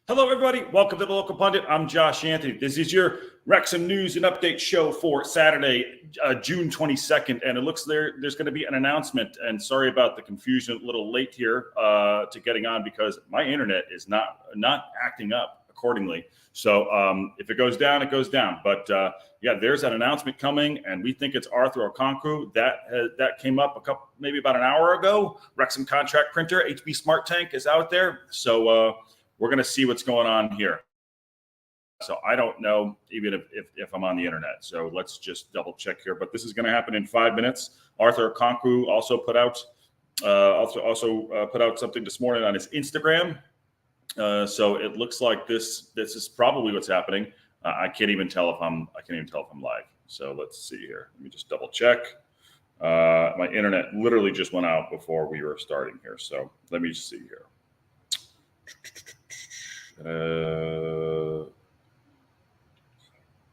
Hello, everybody. Welcome to the Local Pundit. I'm Josh Anthony. This is your Wrexham News and Update show for Saturday, June 22nd. And it looks there's going to be an announcement. And sorry about the confusion, a little late here to getting on because my internet is not acting up accordingly. So if it goes down, it goes down. But yeah, there's an announcement coming, and we think it's Arthur Okonkwo. That came up maybe about an hour ago. Wrexham contract printer, HB Smart Tank is out there. So we're going to see what's going on here. So I don't know even if I'm on the internet. So let's just double check here. But this is going to happen in 5 minutes. Arthur Okonkwo also put out something this morning on his Instagram. So it looks like this is probably what's happening. I can't even tell if I'm live. So let's see here. Let me just double check. My internet literally just went out before we were starting here. So let me see here.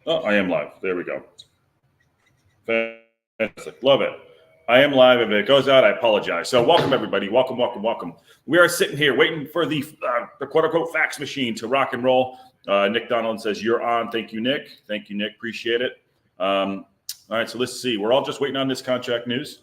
I am live. There we go. Fantastic. Love it. I am live. If it goes out, I apologize. So welcome, everybody. Welcome. We are sitting here waiting for the quote-unquote fax machine to rock and roll. Nick Donald says, you're on. Thank you, Nick. Appreciate it. All right, so let's see. We're all just waiting on this contract news.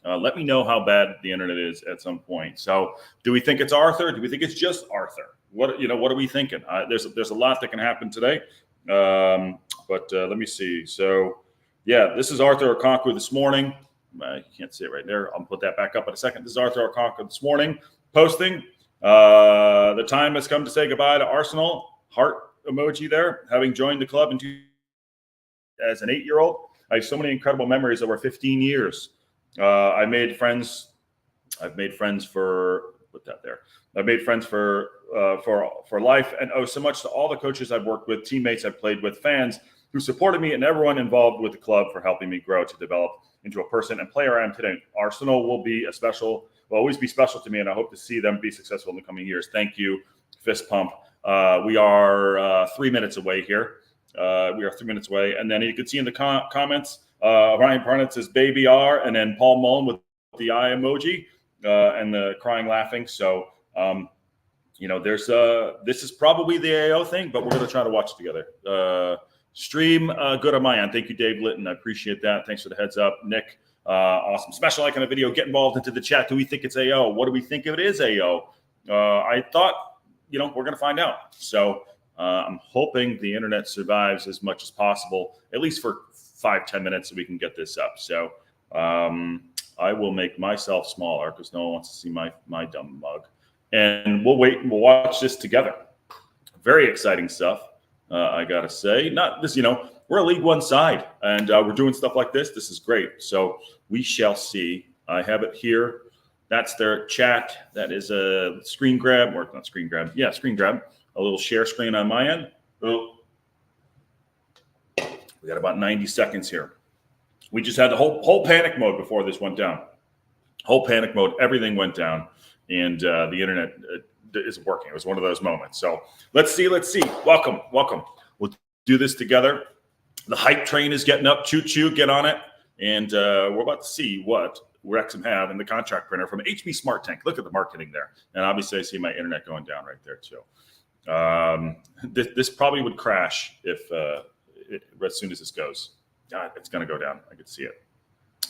Let me know how bad the internet is at some point. So do we think it's Arthur? Do we think it's just Arthur? What are we thinking? There's a lot that can happen today. But let me see. So yeah, this is Arthur Okonkwo this morning. You can't see it right there. I'll put that back up in a second. This is Arthur Okonkwo this morning posting. The time has come to say goodbye to Arsenal. Heart emoji there. Having joined the club as an 8-year-old, I have so many incredible memories over 15 years. I've made friends for life, and owe so much to all the coaches I've worked with, teammates I've played with, fans who supported me, and everyone involved with the club for helping me grow to develop into a person and player I am today. Arsenal will always be special to me, and I hope to see them be successful in the coming years. Thank you. Fist pump. We are 3 minutes away here. And then you can see in the comments, Ryan Parnett says baby R, and then Paul Mullen with the eye emoji and the crying laughing. So this is probably the AO thing, but we're going to try to watch it together. Stream good on my end. Thank you, Dave Litton. I appreciate that. Thanks for the heads up. Nick, awesome. Smash a like on the video. Get involved into the chat. Do we think it's AO? What do we think if it is AO? I thought, we're going to find out. So I'm hoping the internet survives as much as possible, at least for 5-10 minutes, so we can get this up. So I will make myself smaller because no one wants to see my dumb mug. And we'll wait and we'll watch this together. Very exciting stuff, I got to say. Not this, we're a League One side, and we're doing stuff like this. This is great. So we shall see. I have it here. That's their chat. That is a screen grab, or not screen grab. Yeah, screen grab. A little share screen on my end. Oh. We got about 90 seconds here. We just had the whole panic mode before this went down. Whole panic mode. Everything went down, and the internet isn't working. It was one of those moments. So let's see. Welcome. We'll do this together. The hype train is getting up. Choo-choo, get on it. And we're about to see what Wrexham have in the contract printer from HB Smart Tank. Look at the marketing there. And obviously I see my internet going down right there too. This probably would crash if as soon as this goes. It's going to go down. I could see it.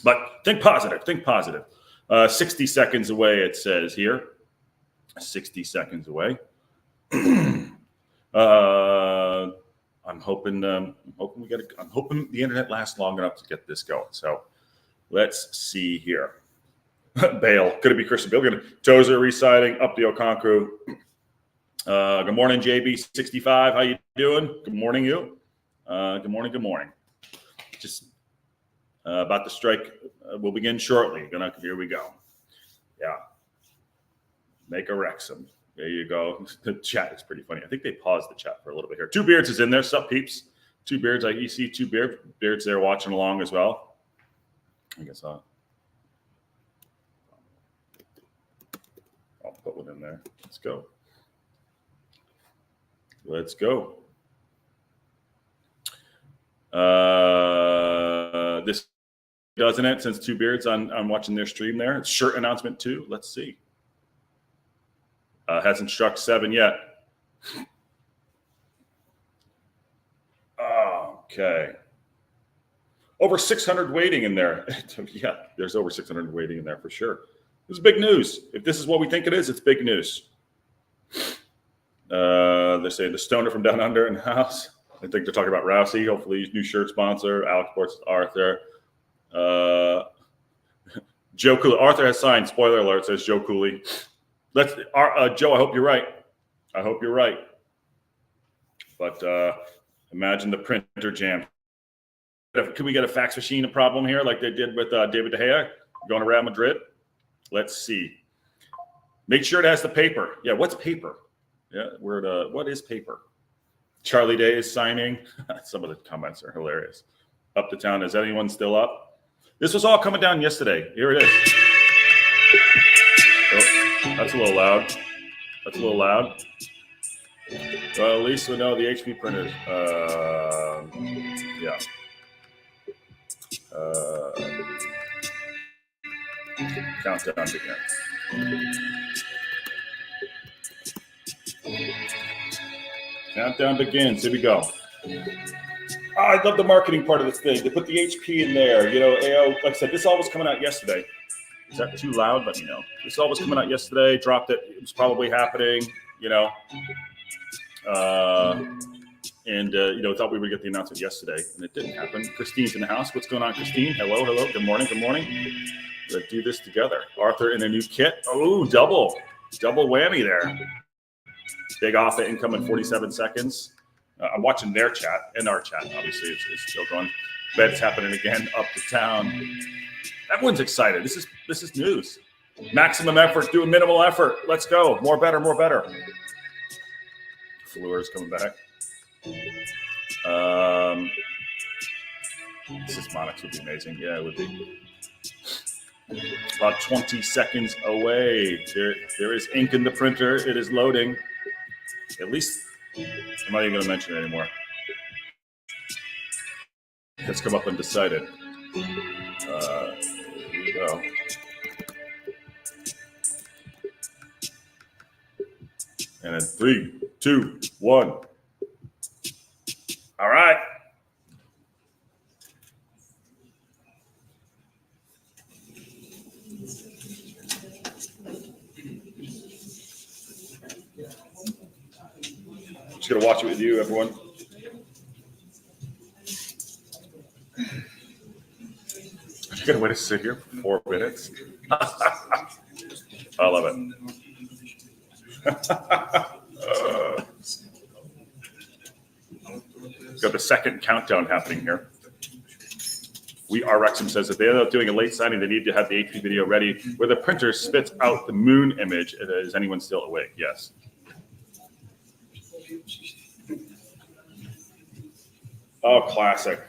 But think positive. 60 seconds away, it says here. 60 seconds away. I'm hoping the internet lasts long enough to get this going. So let's see here. Bale. Could it be Christian Bale? Tozer re-signing up the Okonkwo. Good morning, JB65. How you doing? Good morning, you. Good morning. Just about to strike. We'll begin shortly. Here we go. Yeah. Make a Wrexham. There you go. The chat is pretty funny. I think they paused the chat for a little bit here. Two Beards is in there. Sup, peeps? Two Beards. You see Two Beards there watching along as well. I guess I'll put one in there. Let's go. This doesn't it? Since Two Beards on watching their stream there. Shirt announcement too. Let's see. Hasn't struck 7 yet. Okay. Over 600 waiting in there. Yeah, there's over 600 waiting in there for sure. This is big news. If this is what we think it is, it's big news. They're saying the stoner from down under in the house. I think they're talking about Rousey. Hopefully, new shirt sponsor. Alex Sports Arthur. Joe Cooley. Arthur has signed. Spoiler alert, says Joe Cooley. Joe, I hope you're right. I hope you're right. But imagine the printer jam. Could we get a fax machine problem here like they did with David De Gea going to Real Madrid? Let's see. Make sure it has the paper. Yeah, what's paper? Yeah, what is paper? Charlie Day is signing. Some of the comments are hilarious. Up to town. Is anyone still up? This was all coming down yesterday. Here it is. Oh, that's a little loud. That's a little loud. Well, at least we know the HP printers. Yeah. Countdown begins. Countdown begins. Here we go. Oh, I love the marketing part of this thing. They put the HP in there. You know, like I said, this all was coming out yesterday. Is that too loud? Let me know. This all was coming out yesterday. Dropped it. It was probably happening. You know. Thought we would get the announcement yesterday, and it didn't happen. Christine's in the house. What's going on, Christine? Hello. Good morning. Let's do this together. Arthur in a new kit. Oh, double whammy there. Big off the income in 47 seconds. I'm watching their chat and our chat. Obviously, it's still going. Bet's happening again. Up to town. Everyone's excited. This is news. Maximum effort, doing minimal effort. Let's go. More better. Fleur's coming back. This Monix would be amazing. Yeah, it would be. About 20 seconds away. There is ink in the printer. It is loading. At least, I'm not even going to mention it anymore. It's come up undecided. Here we go. And then 3, 2, 1. All right. Just going to watch it with you, everyone. I'm going to wait to sit here for 4 minutes. I love it. Got the second countdown happening here. We Are Wrexham says if they end up doing a late signing, they need to have the HP video ready where the printer spits out the moon image. Is anyone still awake? Yes. Oh, classic.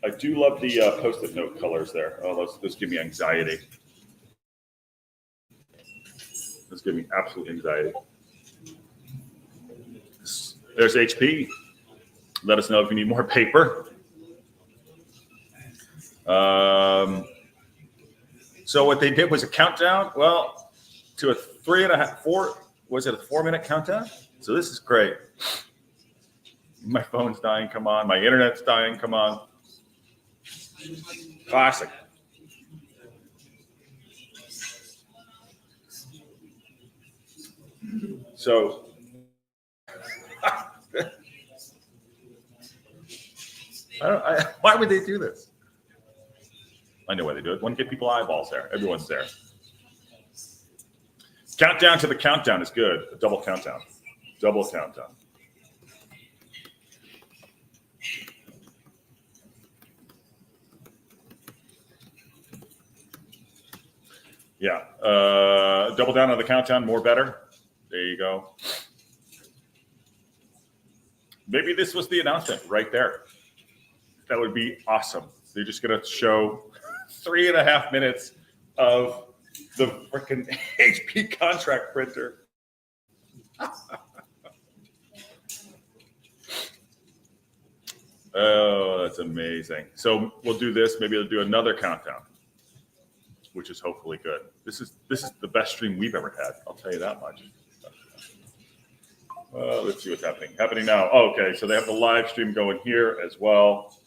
I do love the Post-it note colors there. Oh, those give me anxiety. Those give me absolute anxiety. There's HP. Let us know if you need more paper. So what they did was a countdown. Well, to a 4-minute countdown? So this is great. My phone's dying, come on. My internet's dying, come on. Classic. So why would they do this? I know why they do it. Want to get people eyeballs there. Everyone's there. Countdown to the countdown is good. A double countdown. Double countdown. Yeah. Double down on the countdown. More better. There you go. Maybe this was the announcement right there. That would be awesome. They're just going to show 3.5 minutes of the freaking HP contract printer. Oh, that's amazing. So we'll do this. Maybe we'll do another countdown. which is hopefully good. This is the best stream we've ever had. I'll tell you that much. Let's see what's happening now. Okay, so they have the live stream going here as well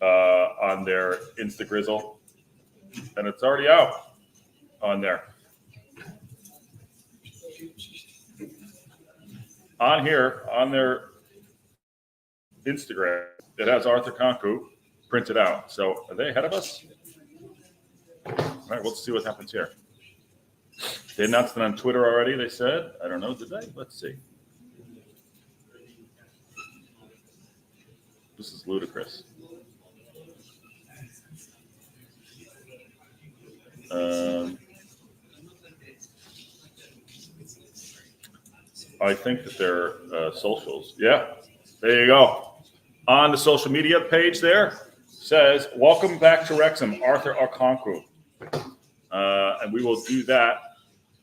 on their Instagrizzle, and it's already out on there. On here, on their Instagram, it has Arthur Okonkwo printed out. So are they ahead of us? All right, let's see what happens here. They announced it on Twitter already, they said. I don't know, did they? Let's see. This is ludicrous. I think that they're socials. Yeah, there you go. On the social media page there says, welcome back to Wrexham, Arthur Okonkwo. And we will do that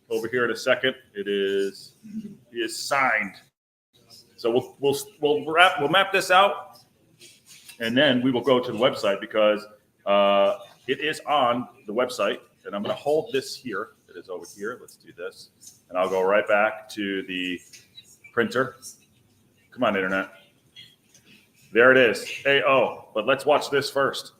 over here in a second. He is signed. So we'll map this out, and then we will go to the website because it is on the website. And I'm going to hold this here. It is over here. Let's do this, and I'll go right back to the printer. Come on, internet. There it is. AO. But let's watch this first.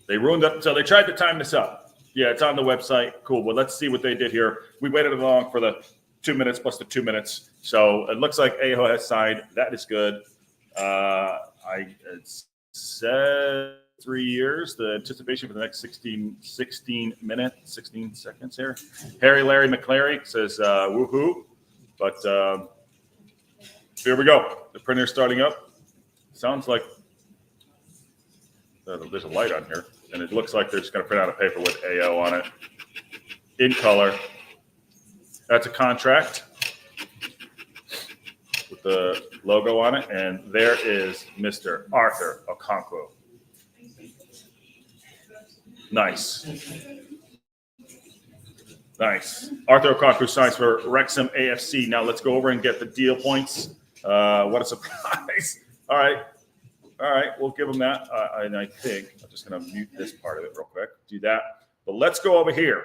They ruined it. So they tried to time this up. Yeah, it's on the website. Cool. Well, let's see what they did here. We waited along for the 2 minutes plus the 2 minutes. So it looks like AO has signed. That is good. It said 3 years. The anticipation for the next 16 seconds here. Harry Larry McClary says woohoo. But here we go. The printer's starting up. Sounds like there's a light on here, and it looks like they're just going to print out a paper with AO on it in color. That's a contract with the logo on it, and there is Mr. Arthur Okonkwo. Nice. Nice. Arthur Okonkwo signs for Wrexham AFC. Now let's go over and get the deal points. What a surprise. All right. We'll give them that. And I think I'm just going to mute this part of it real quick. Do that. But let's go over here.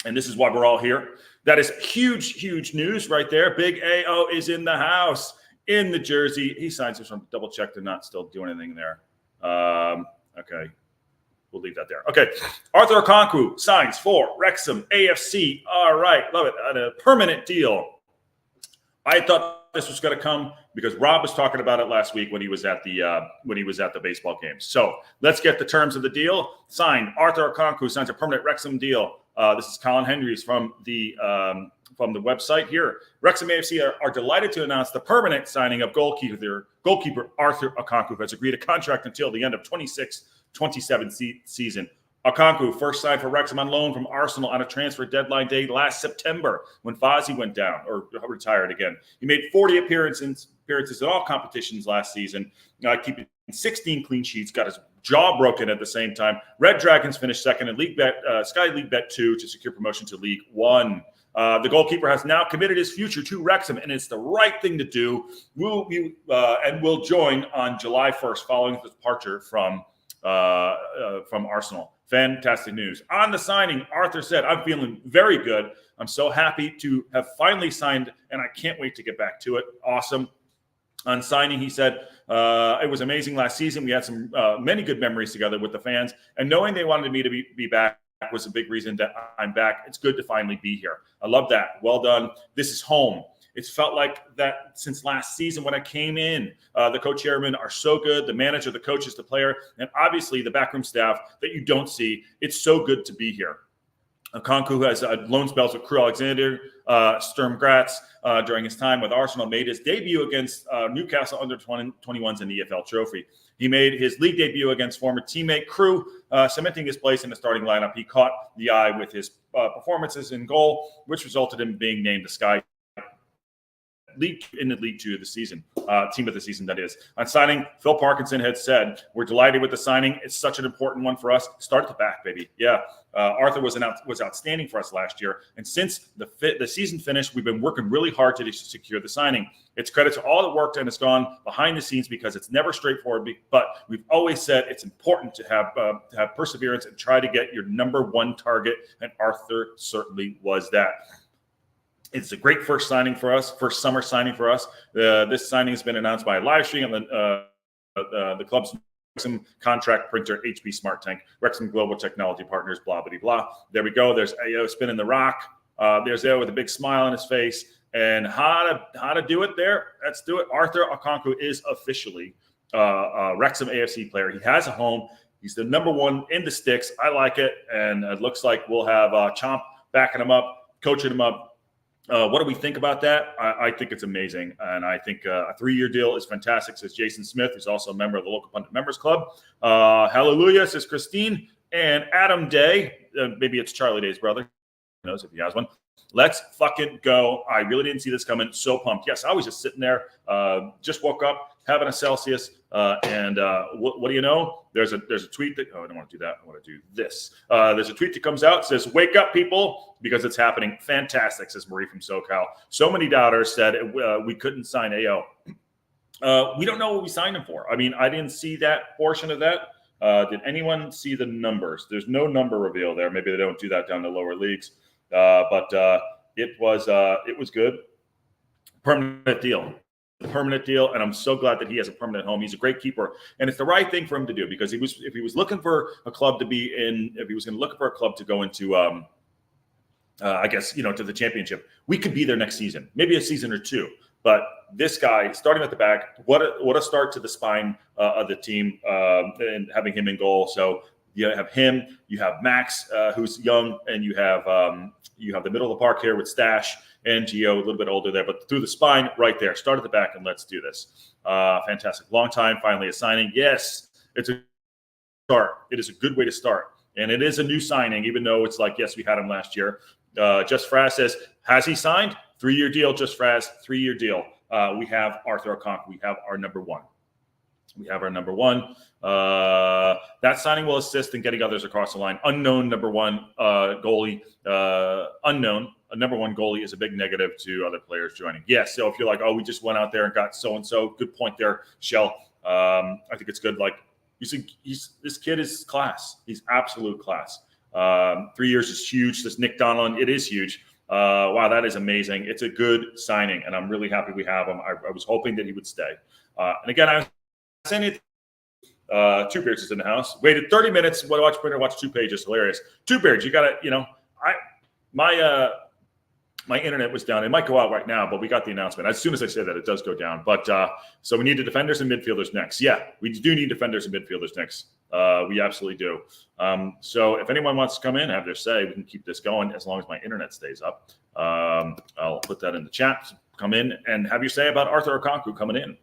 And this is why we're all here. That is huge news right there. Big AO is in the house in the jersey. He signs this one. Double check they're not still doing anything there. Okay. We'll leave that there. Okay. Arthur Okonkwo signs for Wrexham AFC. All right. Love it. A permanent deal. I thought this was going to come because Rob was talking about it last week when he was at the baseball games. So let's get the terms of the deal. Signed. Arthur Okonkwo signs a permanent Wrexham deal. This is Colin Henry's from the website here. Wrexham AFC are delighted to announce the permanent signing of goalkeeper Arthur Okonkwo, who has agreed a contract until the end of 26-27 season. Okonkwo first signed for Wrexham on loan from Arsenal on a transfer deadline day last September when Fozzie went down or retired again. He made 40 appearances in all competitions last season, keeping 16 clean sheets, got his jaw broken at the same time. Red Dragons finished second in Sky League Bet 2 to secure promotion to League 1. The goalkeeper has now committed his future to Wrexham, and it's the right thing to do. Will join on July 1st following his departure from Arsenal. Fantastic news. On the signing, Arthur said, I'm feeling very good. I'm so happy to have finally signed, and I can't wait to get back to it. Awesome. On signing, he said, it was amazing last season. We had some many good memories together with the fans, and knowing they wanted me to be back was a big reason that I'm back. It's good to finally be here. I love that. Well done. This is home. It's felt like that since last season when I came in. The co-chairmen are so good. The manager, the coaches, the player, and obviously the backroom staff that you don't see. It's so good to be here. Okonkwo has loan spells with Crew Alexander, Sturm Graz during his time with Arsenal, made his debut against Newcastle under-21s in the EFL Trophy. He made his league debut against former teammate Crew, cementing his place in the starting lineup. He caught the eye with his performances in goal, which resulted in being named the Sky in the League Two of the season, team of the season, that is. On signing, Phil Parkinson had said, we're delighted with the signing. It's such an important one for us. Start at the back, baby. Yeah. Arthur was outstanding for us last year. And since the season finished, we've been working really hard to secure the signing. It's credit to all the work and it's gone behind the scenes because it's never straightforward. But we've always said it's important to have perseverance and try to get your number one target. And Arthur certainly was that. It's a great first summer signing for us. This signing has been announced by a live stream on the club's Wrexham contract printer, HP Smart Tank, Wrexham Global Technology Partners, blah, blah, blah. There we go. There's AO spinning the rock. There's AO with a big smile on his face. And how to do it there? Let's do it. Arthur Okonkwo is officially a Wrexham AFC player. He has a home. He's the number one in the sticks. I like it. And it looks like we'll have Chomp backing him up, coaching him up. What do we think about that? I think it's amazing. And I think a 3-year deal is fantastic, says Jason Smith, who's also a member of the local Pundit Members Club. Hallelujah, says Christine. And Adam Day, maybe it's Charlie Day's brother. Who knows if he has one. Let's fucking go. I really didn't see this coming. So pumped. Yes, I was just sitting there, just woke up, having a Celsius. And what do you know? There's a tweet that, I don't want to do that. I want to do this. There's a tweet that comes out, says, wake up, people, because it's happening. Fantastic, says Marie from SoCal. So many doubters said we couldn't sign AO. We don't know what we signed him for. I mean, I didn't see that portion of that. Did anyone see the numbers? There's no number reveal there. Maybe they don't do that down the lower leagues. But it was good. Permanent deal, and I'm so glad that he has a permanent home. He's a great keeper, and it's the right thing for him to do because if he was looking for a club to be in, if he was going to look for a club to go into, I guess, to the championship, we could be there next season, maybe a season or two. But this guy, starting at the back, what a start to the spine of the team, and having him in goal. So you have him, you have Max, who's young, and you have the middle of the park here with Stash and Gio, a little bit older there, but through the spine right there. Start at the back and let's do this. Fantastic. Long time, finally a signing. Yes, it's a start. It is a good way to start. And it is a new signing, even though it's like, yes, we had him last year. Just Fraz says, has he signed? 3-year deal, Just Fraz, 3-year deal. We have Arthur Okonkwo. We have our number one. That signing will assist in getting others across the line. Unknown number one goalie. Unknown. A number one goalie is a big negative to other players joining. Yes. So if you're like, oh, we just went out there and got so-and-so, good point there, Shell. I think it's good. Like, you see, this kid is class. He's absolute class. 3 years is huge. This Nick Donlan, it is huge. Wow, that is amazing. It's a good signing, and I'm really happy we have him. I was hoping that he would stay. And again, I was saying it. Two Beards is in the house. Waited 30 minutes. Watch 2 pages. Hilarious. 2 Beards, you got to, my internet was down. It might go out right now, but we got the announcement. As soon as I say that, it does go down. But so we need the defenders and midfielders next. Yeah, we do need defenders and midfielders next. We absolutely do. So if anyone wants to come in, have their say, we can keep this going as long as my internet stays up. I'll put that in the chat. Come in and have your say about Arthur Okonkwo coming in.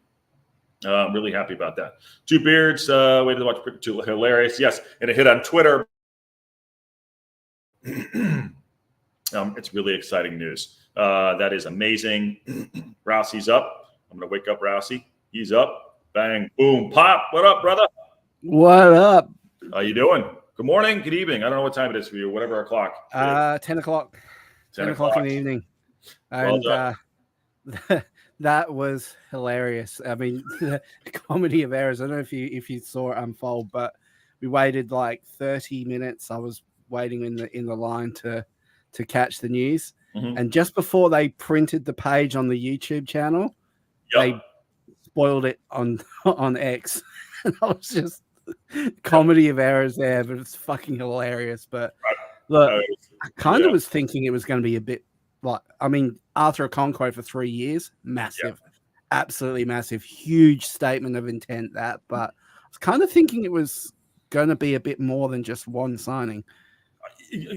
I'm really happy about that. 2 Beards, waited to watch. Hilarious. Yes, and a hit on Twitter. It's really exciting news. That is amazing. Rousey's up. I'm going to wake up Rousey. He's up. Bang, boom, pop. What up, brother? What up? How you doing? Good morning, good evening. I don't know what time it is for you. Whatever o'clock. 10 o'clock. 10 o'clock in the evening. And that was hilarious. I mean, the comedy of errors. I don't know if you saw it unfold, but we waited like 30 minutes. I was waiting in the line to catch the news. Mm-hmm. And just before they printed the page on the YouTube channel, they spoiled it on X. And I was just comedy of errors there, but it's fucking hilarious. But look, I kind of was thinking it was going to be a bit like, I mean, Arthur Okonkwo for 3 years, massive, absolutely massive, huge statement of intent that. But I was kind of thinking it was going to be a bit more than just one signing.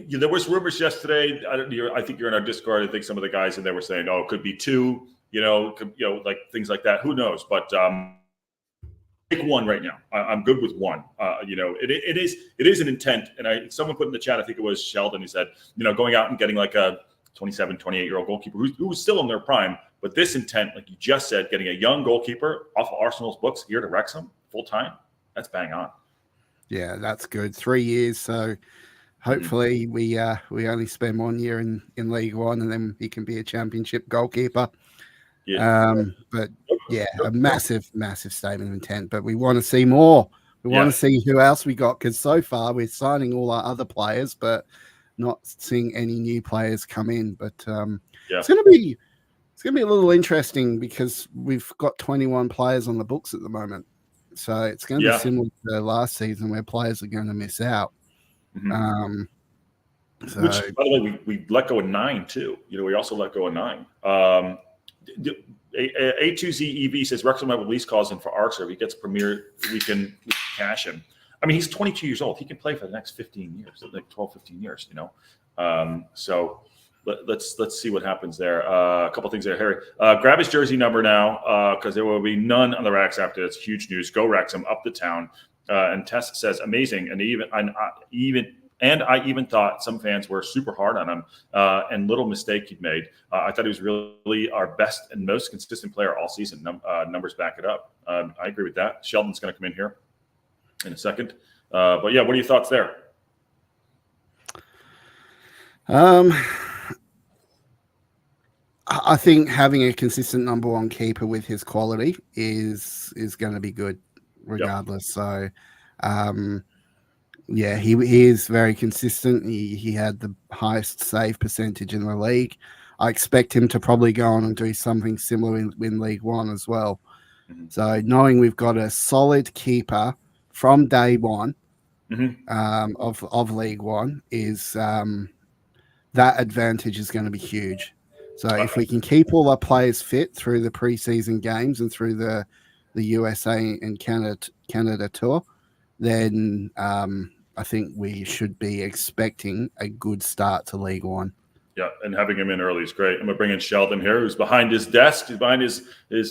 There was rumors yesterday. I think you're in our Discord. I think some of the guys in there were saying, "Oh, it could be 2." Like things like that. Who knows? But pick one right now. I'm good with 1. It is an intent. And someone put in the chat, I think it was Sheldon, he said, going out and getting like a 27, 28-year-old goalkeeper who's still in their prime, But this intent, like you just said, getting a young goalkeeper off of Arsenal's books here to Wrexham full time, that's bang on. Yeah, that's good. 3 years, so hopefully we only spend 1 year in League One, and then he can be a championship goalkeeper. Yeah. But yeah, a massive statement of intent. But we want to see more. We want to see who else we got, because so far we're signing all our other players, but not seeing any new players come in. But it's gonna be a little interesting because we've got 21 players on the books at the moment. So it's going to be similar to last season where players are going to miss out. Mm-hmm. Which, by the way, we let go of 9 too. We also let go of 9. A2ZEV says Wrexham have release calls in for Archer. If he gets Premier, we can cash him. I mean, he's 22 years old. He can play for the next 15 years, like 12, 15 years, So let's see what happens there. A couple things there, Harry. Grab his jersey number now, because there will be none on the racks after this. Huge news. Go Wrexham, up the town. And Tess says amazing, and I even thought some fans were super hard on him, and little mistake he'd made. I thought he was really our best and most consistent player all season. Numbers back it up. I agree with that. Sheldon's going to come in here in a second. But yeah, what are your thoughts there? I think having a consistent number one keeper with his quality is going to be good regardless. Yep. So, yeah, he is very consistent. He had the highest save percentage in the league. I expect him to probably go on and do something similar in League One as well. Mm-hmm. So knowing we've got a solid keeper from day one of League One is that advantage is going to be huge. So if we can keep all our players fit through the preseason games and through the USA and Canada tour, then I think we should be expecting a good start to League One. Yeah, and having him in early is great. I'm going to bring in Sheldon here, who's behind his desk. He's behind his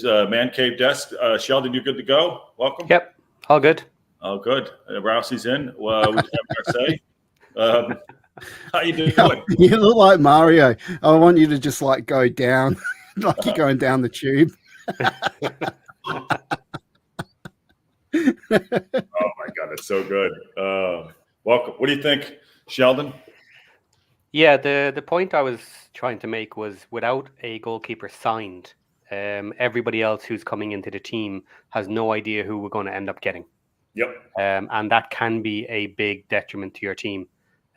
man cave desk. Sheldon, you good to go? Welcome. Yep, all good. Oh, good. Rousey's in. We have our say. How you doing? You look like Mario. I want you to just like go down, like you're going down the tube. Oh my God, that's so good. Welcome. What do you think, Sheldon? Yeah, the point I was trying to make was without a goalkeeper signed, everybody else who's coming into the team has no idea who we're going to end up getting. Yep. And that can be a big detriment to your team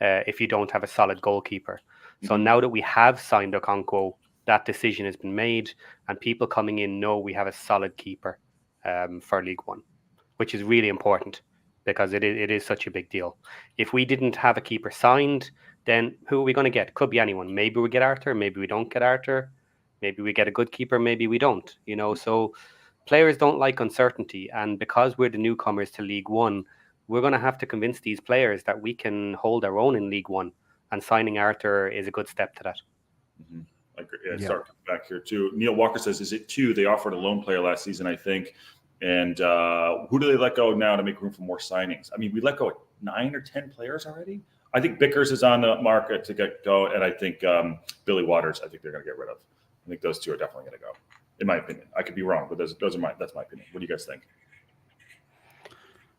if you don't have a solid goalkeeper. So now that we have signed Okonkwo, that decision has been made, and people coming in know we have a solid keeper for League One, which is really important because it is such a big deal. If we didn't have a keeper signed, then who are we going to get? Could be anyone. Maybe we get Arthur, maybe we don't get Arthur, maybe we get a good keeper, maybe we don't. So players don't like uncertainty, and because we're the newcomers to League One, we're going to have to convince these players that we can hold our own in League One, and signing Arthur is a good step to that. Mm-hmm. I agree. Yeah. Start back here too. Neil Walker says, "Is it 2? They offered a loan player last season, I think. And who do they let go now to make room for more signings? I mean, we let go of 9 or 10 players already. I think Bickers is on the market to get go, and I think Billy Waters, I think they're going to get rid of. I think those two are definitely going to go, in my opinion. I could be wrong, but that's my opinion. What do you guys think?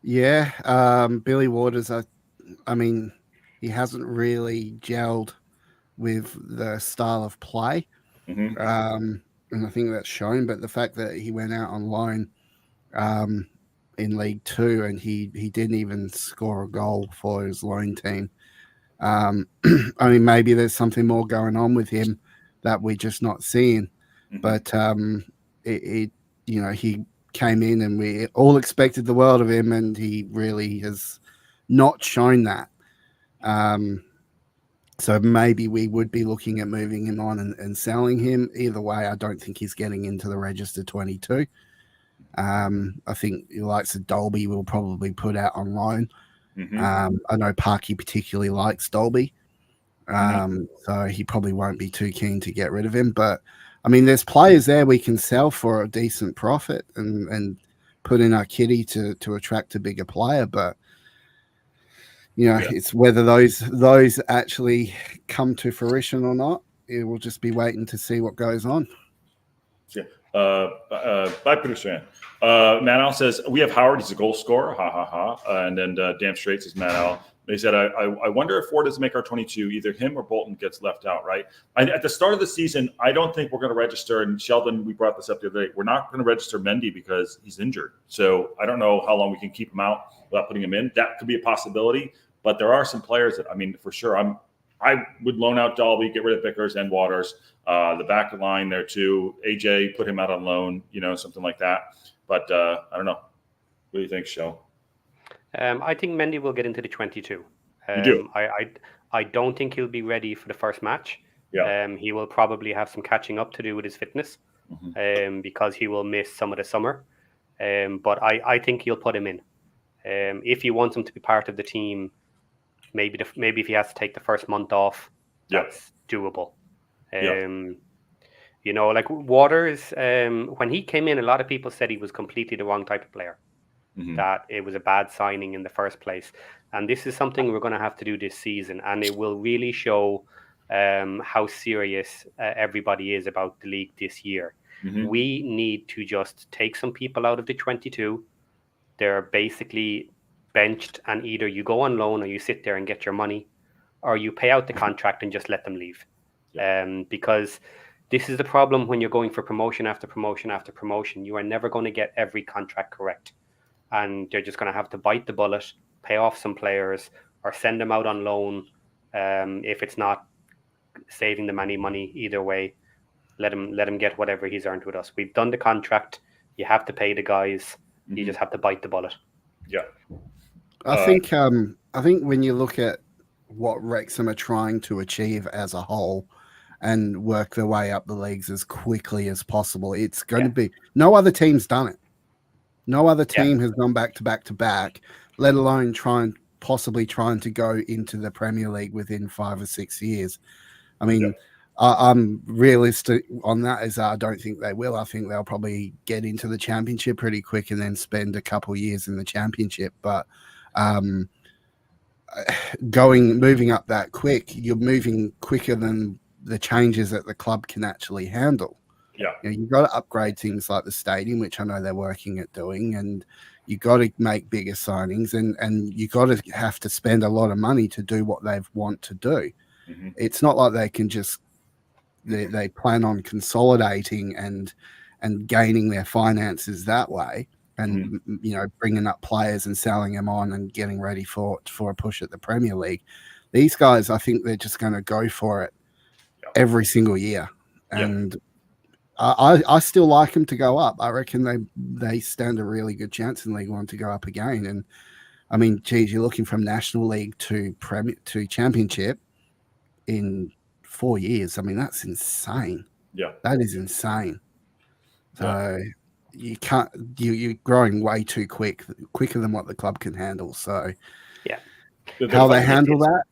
Yeah, Billy Waters. I mean, he hasn't really gelled with the style of play, and I think that's shown. But the fact that he went out on loan in League Two and he didn't even score a goal for his loan team. I mean, maybe there's something more going on with him that we're just not seeing. But he came in and we all expected the world of him, and he really has not shown that. So maybe we would be looking at moving him on and selling him. Either way, I don't think he's getting into the register 22. I think the likes of Dolby will probably put out on loan. I know Parky particularly likes Dolby. So he probably won't be too keen to get rid of him. But I mean, there's players there we can sell for a decent profit and put in our kitty to attract a bigger player. But it's whether those actually come to fruition or not. We'll just be waiting to see what goes on. Yeah. Bye, producer. Manal says, we have Howard. He's a goal scorer. Ha, ha, ha. And then Damn Straight says, Manal. They said, I wonder if Ford doesn't make our 22. Either him or Bolton gets left out, right? At the start of the season, I don't think we're going to register. And Sheldon, we brought this up the other day. We're not going to register Mendy because he's injured. So I don't know how long we can keep him out without putting him in. That could be a possibility. But there are some players that, I mean, for sure, I would loan out Dalby, get rid of Vickers and Waters. The back line there too. AJ, put him out on loan, something like that. But I don't know. What do you think, Shell? I think Mendy will get into the 22. You do? I don't think he'll be ready for the first match. Yeah. He will probably have some catching up to do with his fitness, because he will miss some of the summer. But I think he'll put him in. If he wants him to be part of the team, maybe if he has to take the first month off, that's doable. Like Waters, when he came in, a lot of people said he was completely the wrong type of player. That it was a bad signing in the first place. And this is something we're going to have to do this season. And it will really show how serious everybody is about the league this year. We need to just take some people out of the 22. They're basically benched, and either you go on loan or you sit there and get your money, or you pay out the contract and just let them leave. Because this is the problem when you're going for promotion after promotion after promotion. You are never going to get every contract correct. And they're just going to have to bite the bullet, pay off some players, or send them out on loan. If it's not saving them any money, either way, let him get whatever he's earned with us. We've done the contract. You have to pay the guys. You just have to bite the bullet. Yeah. I think when you look at what Wrexham are trying to achieve as a whole and work their way up the leagues as quickly as possible, it's going to be no other team's done it. No other team has gone back to back, let alone trying to go into the Premier League within 5 or 6 years. I mean, I'm realistic on that, as I don't think they will. I think they'll probably get into the Championship pretty quick and then spend a couple of years in the Championship. But moving up that quick, you're moving quicker than the changes that the club can actually handle. Yeah, you've got to upgrade things like the stadium, which I know they're working at doing, and you got to make bigger signings, and you got to have to spend a lot of money to do what they want to do. It's not like they can just they plan on consolidating and gaining their finances that way, and bringing up players and selling them on and getting ready for a push at the Premier League. These guys, I think they're just going to go for it every single year, and I still like them to go up. I reckon they stand a really good chance in League One to go up again. And I mean, geez, you're looking from National League to Championship in 4 years. I mean, that's insane. Yeah, that is insane. So you can't. You're growing way too quicker than what the club can handle. So how they handle that.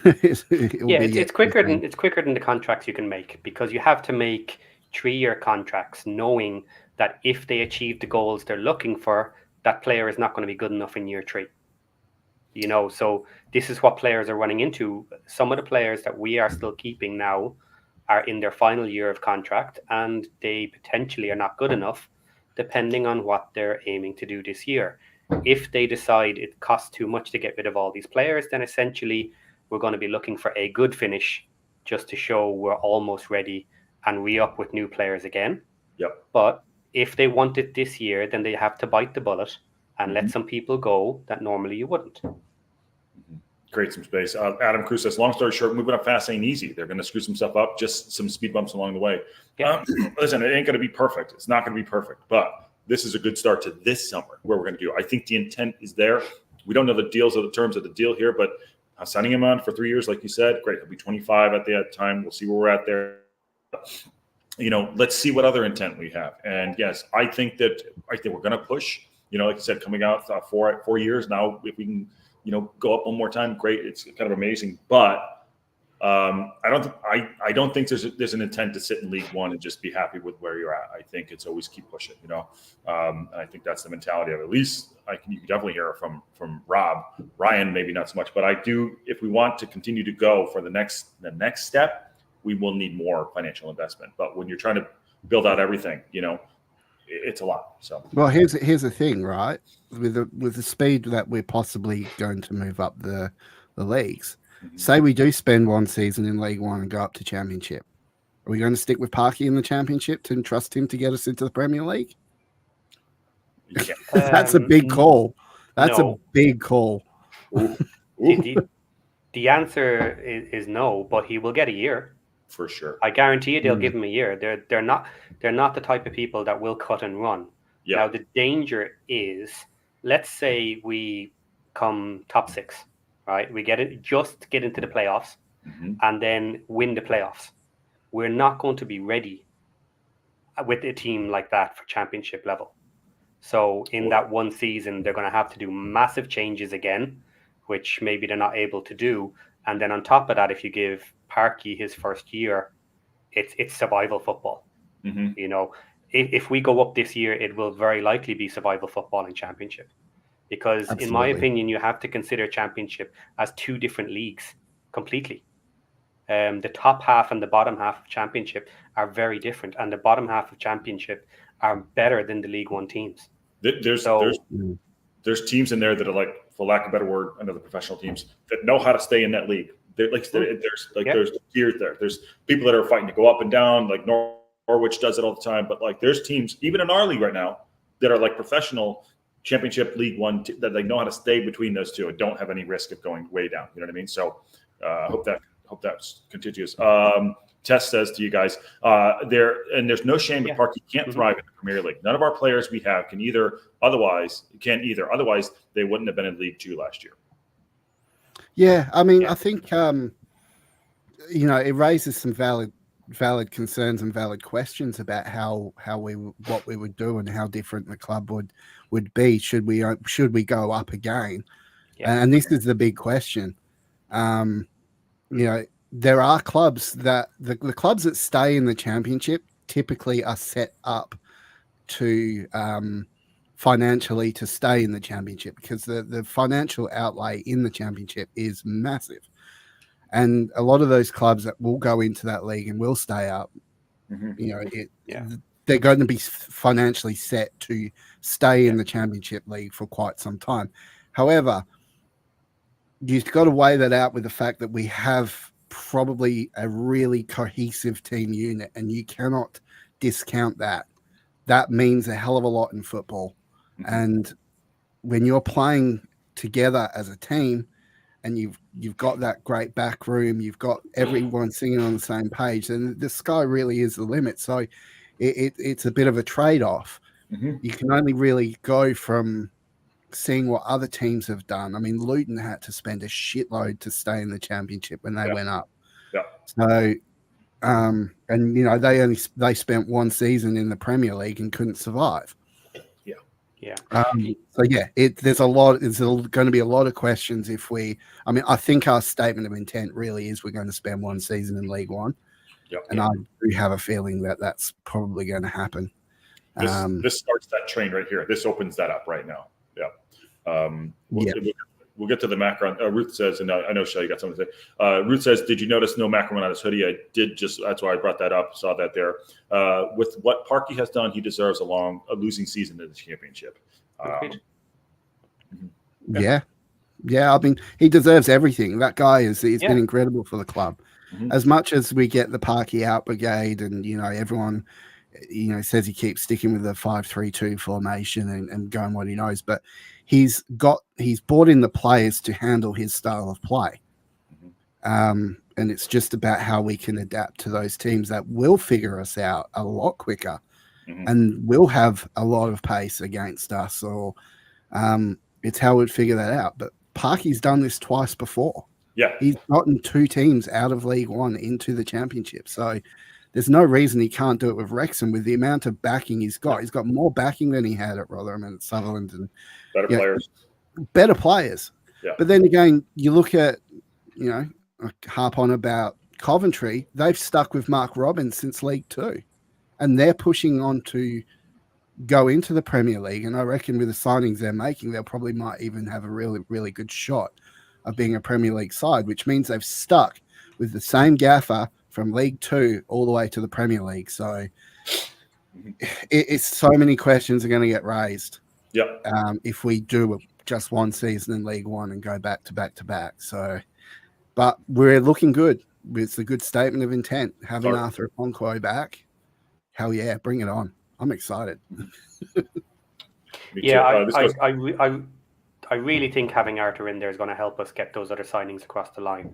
It's quicker than the contracts you can make, because you have to make 3-year contracts knowing that if they achieve the goals they're looking for, that player is not going to be good enough in year 3. So this is what players are running into. Some of the players that we are still keeping now are in their final year of contract, and they potentially are not good enough depending on what they're aiming to do this year. If they decide it costs too much to get rid of all these players, then essentially we're going to be looking for a good finish just to show we're almost ready and re-up with new players again. But if they want it this year, then they have to bite the bullet and let some people go that normally you wouldn't. Create some space. Adam Cruz says, long story short, moving up fast ain't easy. They're going to screw some stuff up, just some speed bumps along the way. Listen, it ain't going to be perfect. It's not going to be perfect, but this is a good start to this summer where we're going to do. I think the intent is there. We don't know the deals or the terms of the deal here, but signing him on for 3 years, like you said, great. He'll be 25 at the time. We'll see where we're at there. Let's see what other intent we have. And yes, I think we're going to push. Like I said, coming out 4 years now, if we can, go up one more time, great. It's kind of amazing. But I don't think there's an intent to sit in League One and just be happy with where you're at. I think it's always keep pushing. And I think that's the mentality of it. At least you can definitely hear it from Rob. Ryan, maybe not so much, but I do. If we want to continue to go for the next step, we will need more financial investment. But when you're trying to build out everything. It's a lot. So well, here's the thing, right? With the speed that we're possibly going to move up the leagues, say we do spend one season in League One and go up to Championship. Are we going to stick with Parky in the Championship and trust him to get us into the Premier League? yeah. That's a big call. That's no. a big call. Ooh. Ooh. The answer is no, but he will get a year. For sure. I guarantee you they'll give him a year. They're not the type of people that will cut and run. Yeah. Now the danger is, let's say we come top 6, right? We get into the playoffs and then win the playoffs. We're not going to be ready with a team like that for championship level. So in that one season, they're going to have to do massive changes again, which maybe they're not able to do. And then on top of that, if you give Parky his first year, it's survival football. If we go up this year, it will very likely be survival football and championship. Because Absolutely. In my opinion, you have to consider championship as 2 different leagues completely. The top half and the bottom half of championship are very different. And the bottom half of championship are better than the League One teams. There's teams in there that are like, for lack of a better word, another professional teams that know how to stay in that league. There's tiers there. There's people that are fighting to go up and down, like Norwich does it all the time. But like, there's teams even in our league right now that are like professional Championship League One that they know how to stay between those two and don't have any risk of going way down. You know what I mean? So I hope that's continuous. Tess says to you guys, there's no shame that Parky can't thrive in the Premier League. None of our players we have can either. Otherwise, they wouldn't have been in League 2 last year. Yeah, I mean, I think it raises some valid concerns and valid questions about what we would do and how different the club would be should we go up again. And this is the big question. There are clubs that the clubs that stay in the championship typically are set up to financially to stay in the championship because the financial outlay in the championship is massive. And a lot of those clubs that will go into that league and will stay up, they're going to be financially set to stay in the championship league for quite some time. However, you've got to weigh that out with the fact that we have probably a really cohesive team unit, and you cannot discount that. That means a hell of a lot in football. And when you're playing together as a team and you've got that great back room, you've got everyone singing on the same page, and the sky really is the limit. So it's a bit of a trade-off. You can only really go from seeing what other teams have done. I mean, Luton had to spend a shitload to stay in the championship when they went up. So, they spent one season in the Premier League and couldn't survive. There's going to be a lot of questions I think our statement of intent really is we're going to spend one season in League One. And I do have a feeling that that's probably going to happen. This starts that train right here. This opens that up right now. We'll get to the macro. Ruth says, and I know Shelley got something to say. Ruth says, "Did you notice no macro on his hoodie?" I did. That's why I brought that up. Saw that there. With what Parky has done, he deserves a losing season in the championship. I mean, he deserves everything. That guy he's been incredible for the club. As much as we get the Parky out brigade, and everyone says he keeps sticking with the 5-3-2 formation and going what he knows, but he's brought in the players to handle his style of play. And it's just about how we can adapt to those teams that will figure us out a lot quicker and will have a lot of pace against us, or it's how we'd figure that out. But Parky's done this twice before. He's gotten 2 teams out of League One into the championship. So there's no reason he can't do it with Wrexham with the amount of backing he's got. He's got more backing than he had at Rotherham and at Sutherland, and better players. But then again, you look at, I harp on about Coventry. They've stuck with Mark Robbins since League 2, and they're pushing on to go into the Premier League. And I reckon with the signings they're making, they'll probably might even have a really, really good shot of being a Premier League side, which means they've stuck with the same gaffer from League 2 all the way to the Premier League. So it's so many questions are going to get raised. Yep. If we do just one season in League One and go back to back. So, but we're looking good. It's a good statement of intent. Having Arthur Okonkwo back, hell yeah, bring it on. I'm excited. I really think having Arthur in there is going to help us get those other signings across the line.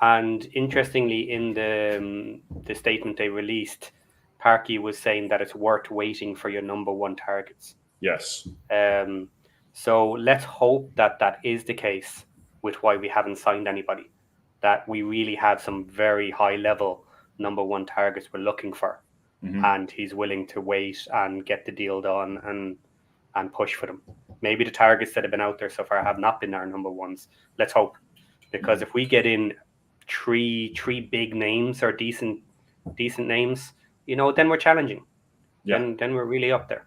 And interestingly, in the statement they released, Parky was saying that it's worth waiting for your number one targets. Yes. So let's hope that that is the case with why we haven't signed anybody, that we really have some very high level number one targets we're looking for. And he's willing to wait and get the deal done and push for them. Maybe the targets that have been out there so far have not been our number ones. Let's hope. Because if we get in three big names or decent names, then we're challenging. Then we're really up there.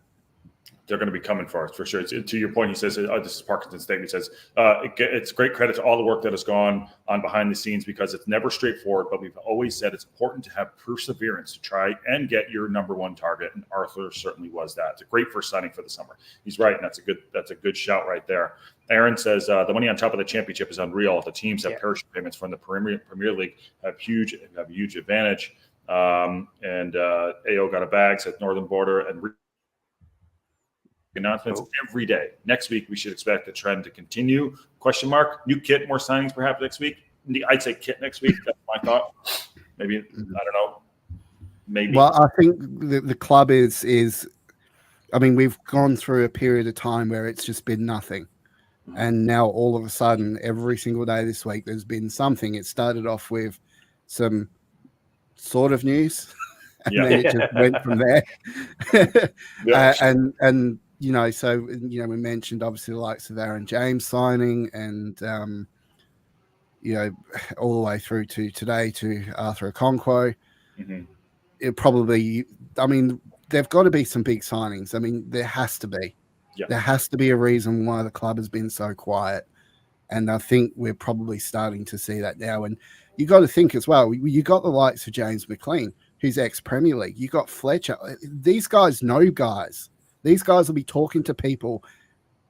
They're going to be coming for us for sure. To your point, he says, this is Parkinson's statement. He says, it's great credit to all the work that has gone on behind the scenes because it's never straightforward, but we've always said it's important to have perseverance to try and get your number one target. And Arthur certainly was that. It's a great first signing for the summer. He's right. And that's a good shout right there. Aaron says, the money on top of the championship is unreal. The teams that parachute payments from the Premier League have a huge advantage. AO got a bag, said Northern Border, and announcements every day. Next week, we should expect the trend to continue. ? New kit, more signings perhaps next week. I'd say kit next week. That's my thought. Maybe, I don't know. Maybe. Well, I think the club is. I mean, we've gone through a period of time where it's just been nothing. And now all of a sudden, every single day this week, there's been something. It started off with some sort of news. And then it just went from there. And we mentioned obviously the likes of Aaron James signing and, all the way through to today to Arthur Okonkwo. It probably, there've got to be some big signings. There has to be. Yeah. There has to be a reason why the club has been so quiet. And I think we're probably starting to see that now. And you got to think as well, you got the likes of James McLean, who's ex-Premier League. You got Fletcher. These guys know guys. These guys will be talking to people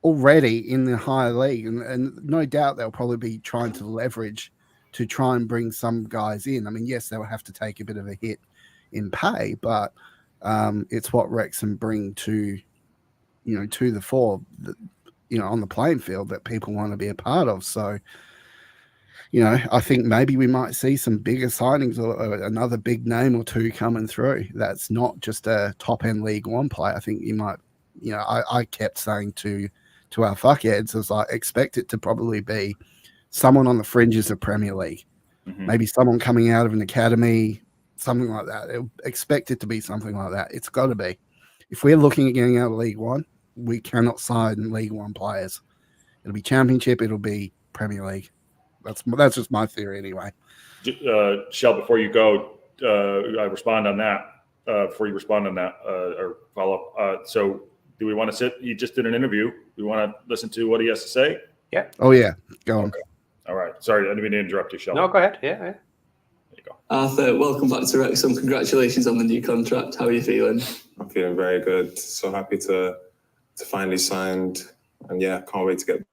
already in the higher league. And no doubt they'll probably be trying to leverage to try and bring some guys in. Yes, they'll have to take a bit of a hit in pay, but it's what Wrexham bring to the fore, on the playing field that people want to be a part of. So, I think maybe we might see some bigger signings or another big name or two coming through. That's not just a top-end League One player. I think you might, I kept saying to our fuckheads, as I expect it to probably be someone on the fringes of Premier League. Maybe someone coming out of an academy, something like that. Expect it to be something like that. It's got to be. If we're looking at getting out of League One, we cannot sign League One players. It'll be Championship. It'll be Premier League. That's just my theory anyway. Shell, before you go, I respond on that. Before you respond on that or follow up. So do we want to sit? He just did an interview. We want to listen to what he has to say? Yeah. Oh, yeah. Go on. Okay. All right. Sorry, I didn't mean to interrupt you, Shell. No, go ahead. Yeah. There you go. Arthur, welcome back to Wrexham. Congratulations on the new contract. How are you feeling? I'm feeling very good. So happy to finally signed. And can't wait to get.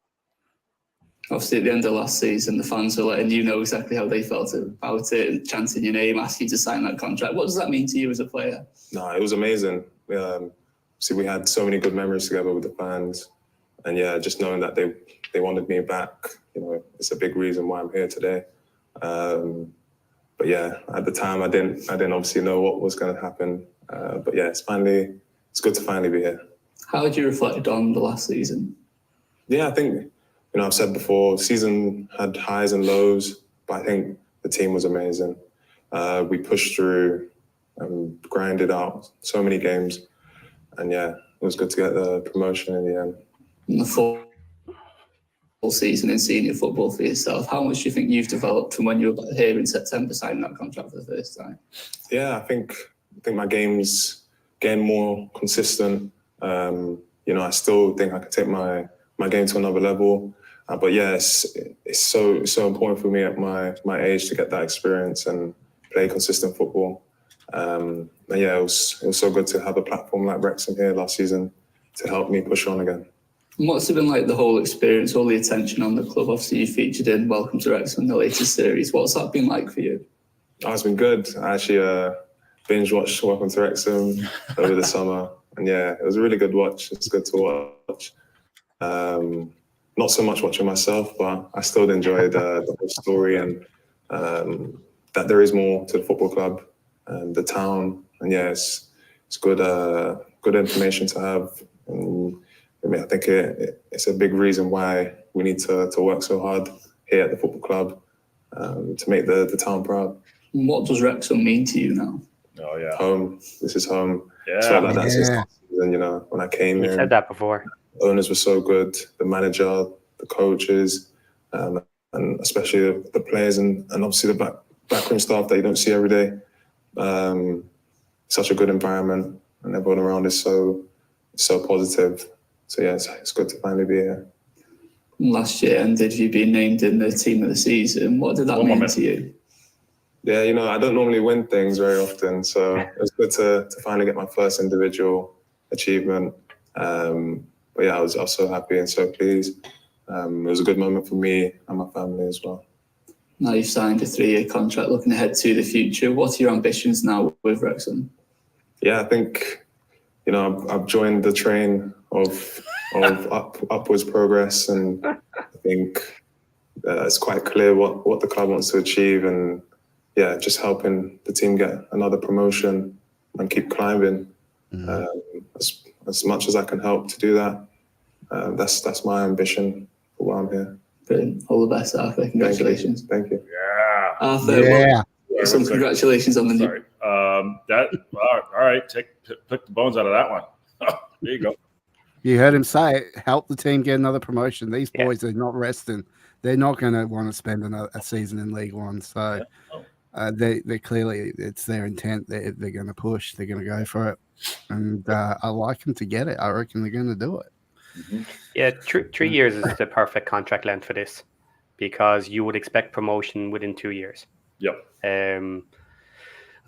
Obviously, at the end of last season, the fans were letting you know exactly how they felt about it and chanting your name, asking you to sign that contract. What does that mean to you as a player? No, it was amazing. We had so many good memories together with the fans. And just knowing that they wanted me back, it's a big reason why I'm here today. But at the time, I didn't obviously know what was going to happen. But it's good to finally be here. How would you reflect on the last season? Yeah, I think, I've said before, season had highs and lows, but I think the team was amazing. We pushed through and grinded out so many games. And it was good to get the promotion in the end. In the full season in senior football for yourself, how much do you think you've developed from when you were here in September signing that contract for the first time? Yeah, I think my game's getting more consistent. I still think I could take my game to another level. But it's so important for me at my age to get that experience and play consistent football. And yeah, it was so good to have a platform like Wrexham here last season to help me push on again. And what's it been like, the whole experience, all the attention on the club? Obviously, you featured in Welcome to Wrexham, the latest series. What's that been like for you? Oh, it's been good. I actually binge watched Welcome to Wrexham over the summer. And yeah, it was a really good watch. It's good to watch. Not so much watching myself, but I still enjoyed the whole story and that there is more to the football club and the town. And yeah, it's good good information to have. And I mean, I think it's a big reason why we need to work so hard here at the football club to make the town proud. And what does Wrexham mean to you now? Oh yeah, Home. This is home. yeah. So like that since last season, you know, when I came You in. said that before. The owners were so good, the manager, the coaches, and especially the players and obviously the backroom staff that you don't see every day. Such a good environment, and everyone around is so positive. So yeah, it's good to finally be here. Last year, and did you be named in the team of the season? What did that mean to you? Yeah, you know, I don't normally win things very often, so it was good to finally get my first individual achievement. But yeah, I was so happy and so pleased. It was a good moment for me and my family as well. Now you've signed a 3-year contract, looking ahead to the future. What are your ambitions now with Wrexham? Yeah, I think, you know, I've joined the train of upwards progress, and I think it's quite clear what the club wants to achieve, and yeah, just helping the team get another promotion and keep climbing. As much as I can help to do that, that's my ambition for while I'm here. Brilliant. All the best, Arthur. Congratulations. Thank you. Yeah. Arthur, Yeah. some congratulations on the new. Sorry. All right. Pick the bones out of that one. There you go. You heard him say it. Help the team get another promotion. These Yeah. boys are not resting. They're not going to want to spend a season in League One. So they clearly, it's their intent. They're going to push. They're going to go for it. And I like them to get it. I reckon they're going to do it. Mm-hmm. Yeah, 3 years is the perfect contract length for this, because you would expect promotion within 2 years. Yep.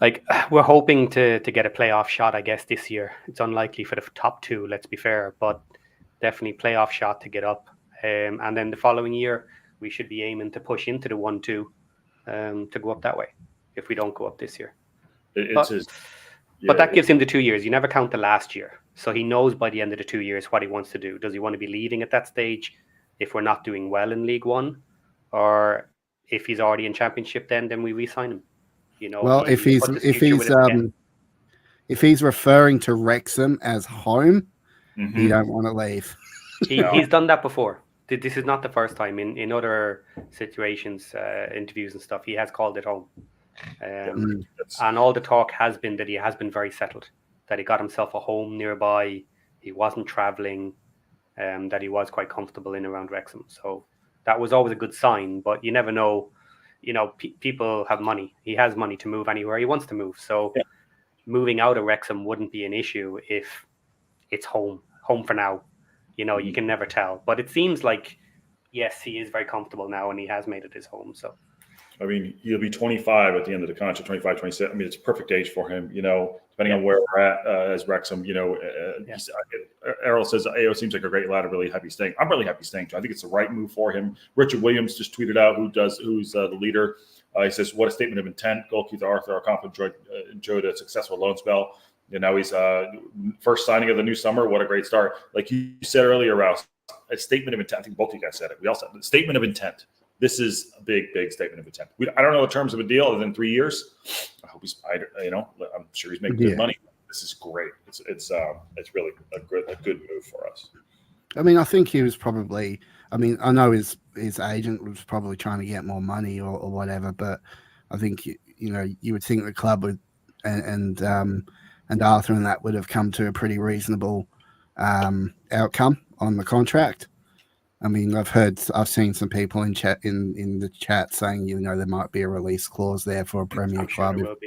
Like, we're hoping to get a playoff shot, I guess, this year. It's unlikely for the top two, let's be fair, but definitely playoff shot to get up. And then the following year, we should be aiming to push into the 1-2 to go up that way if we don't go up this year. But that gives him the 2 years. You never count the last year. So he knows by the end of the 2 years what he wants to do. Does he want to be leaving at that stage if we're not doing well in League One? Or if he's already in Championship, then we re-sign him. You know, Well, if he's referring to Wrexham as home, you don't want to leave. He's done that before. This is not the first time. In other situations, interviews and stuff, he has called it home. And all the talk has been that he has been very settled, that he got himself a home nearby, he wasn't travelling, that he was quite comfortable in around Wrexham. So that was always a good sign, but you never know. You know, people have money. He has money to move anywhere he wants to move. So moving out of Wrexham wouldn't be an issue if it's home for now. You know, you can never tell. But it seems like, yes, he is very comfortable now and he has made it his home. So, I mean, he'll be 25 at the end of the contract, 25, 26. I mean, it's a perfect age for him, you know, depending on where we're at as Wrexham, you know. Errol says, AO seems like a great lad. I'm really happy staying. I'm really happy staying, too. I think it's the right move for him. Richard Williams just tweeted out who's the leader. He says, what a statement of intent. Goalkeeper Arthur Okonkwo enjoyed a successful loan spell. And now he's first signing of the new summer. What a great start. Like you said earlier, Rouse, a statement of intent. I think both of you guys said it. We all said it. Statement of intent. This is a big statement of intent. I don't know the terms of a deal other than 3 years. I hope I'm sure he's making good money. This is great. It's really a good move for us. I mean, I think he was probably. I mean, I know his agent was probably trying to get more money or whatever, but I think you would think the club would and Arthur and that would have come to a pretty reasonable outcome on the contract. I mean, I've seen some people in the chat saying, there might be a release clause there for a Premier club if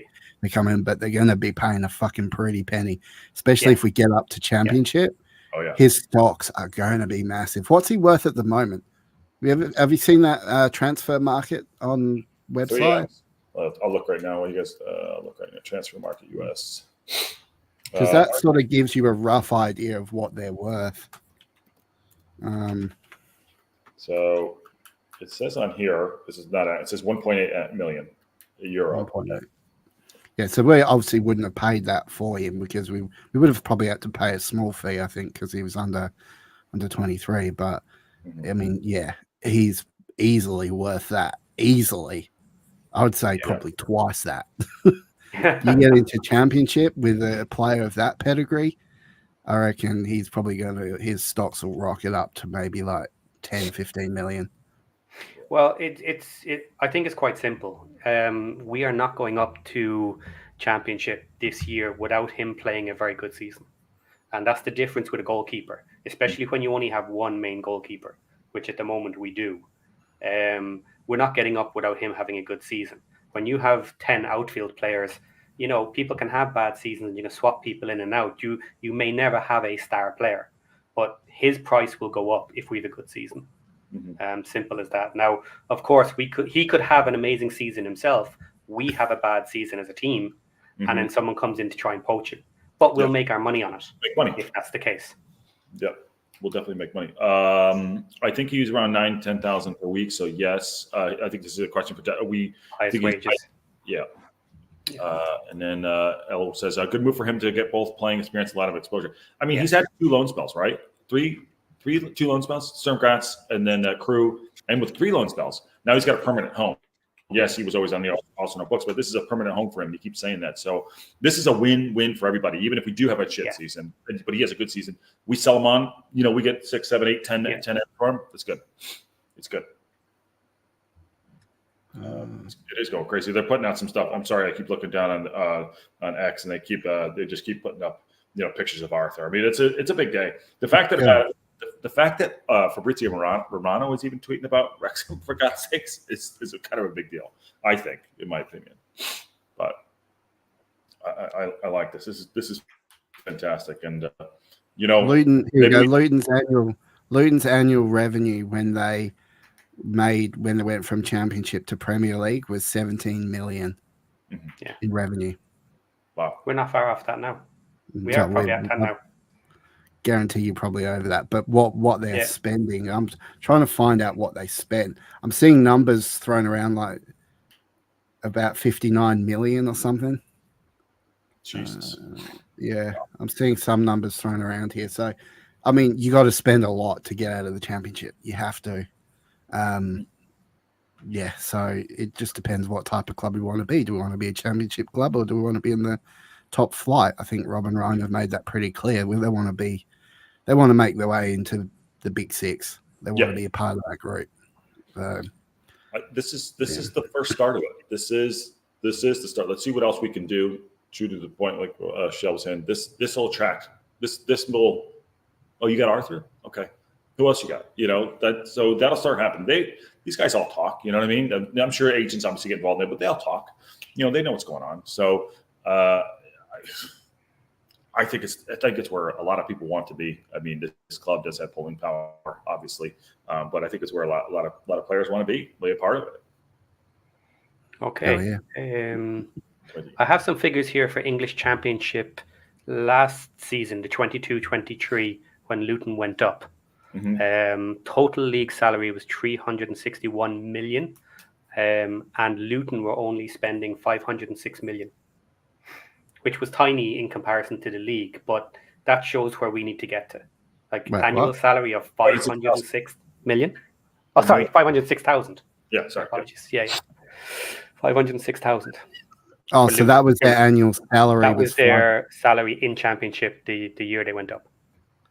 they come in, but they're going to be paying a fucking pretty penny, especially if we get up to Championship. Oh yeah, his stocks are going to be massive. What's he worth at the moment? Have you seen that transfer market on website? I'll look right now. You guys look right now. Transfer market US. Because that sort of gives you a rough idea of what they're worth. So it says on here, this is not. It says 1.8 million euro. 1.8. Yeah, so we obviously wouldn't have paid that for him because we would have probably had to pay a small fee, I think, because he was under 23. But I mean, yeah, he's easily worth that. Easily, I would say probably twice that. You get into championship with a player of that pedigree, I reckon he's probably his stocks will rocket up to maybe like 10, 15 million. Well, I think it's quite simple. We are not going up to championship this year without him playing a very good season. And that's the difference with a goalkeeper, especially when you only have one main goalkeeper, which at the moment we do. We're not getting up without him having a good season. When you have 10 outfield players, you know, people can have bad seasons, you know, swap people in and out. You may never have a star player, but his price will go up if we have a good season. Simple as that. Now, of course, he could have an amazing season himself. We have a bad season as a team, and then someone comes in to try and poach it. But we'll make our money on it. Make money if that's the case. Yeah, we'll definitely make money. I think he's around 9,000-10,000 per week. So yes, I think this is a question for highest wages. And then El says a good move for him to get both playing experience, a lot of exposure. I mean, he's had 2 loan spells, right? 2 loan spells, Sturmgratz, and then Crew, and with 3 loan spells. Now he's got a permanent home. Yes, he was always on the Arsenal books, but this is a permanent home for him. He keeps saying that. So this is a win-win for everybody, even if we do have a shit season. But he has a good season. We sell him on, you know, we get 6, 7, 8, 10 for him. It's good. It's good. It is going crazy. They're putting out some stuff. I'm sorry, I keep looking down on X, and they just keep putting up, you know, pictures of Arthur. I mean, it's a big day. The fact that Fabrizio Romano is even tweeting about Wrexham, for God's sakes, is a kind of a big deal, I think, in my opinion. But I like this. This is fantastic, and you know, Luton's annual revenue when they went from Championship to Premier League was 17 million in revenue. Wow, we're not far off that now. We are probably at 10 now. Guarantee you're probably over that, but what they're spending, I'm trying to find out what they spent. I'm seeing numbers thrown around like about 59 million or something. Jesus. I'm seeing some numbers thrown around here. So, I mean, you got to spend a lot to get out of the Championship. You have to. So it just depends what type of club we want to be. Do we want to be a Championship club, or do we want to be in the top flight? I think Rob and Ryan have made that pretty clear. They want to make their way into the Big Six. They want to be a part of that group. This is the first start of it. This is the start. Let's see what else we can do. True to the point, like Shell was saying, this will attract. This will. Oh, you got Arthur? Okay. Who else you got? You know, so that'll start happening. These guys all talk. You know what I mean? I'm sure agents obviously get involved in it, but they all talk. You know, they know what's going on. So I think it's where a lot of people want to be. I mean, this club does have pulling power, obviously, but I think it's where a lot of players want to be a part of it. Okay. I have some figures here for English Championship last season, the 22-23, when Luton went up. Total league salary was 361 million, and Luton were only spending 506 million. Which was tiny in comparison to the league, but that shows where we need to get to. Like annual salary of 506 million. Oh, sorry, 506,000. Yeah, sorry. Apologies. Yeah. 506,000. Oh, so that was their annual salary. That was their salary in Championship the year they went up.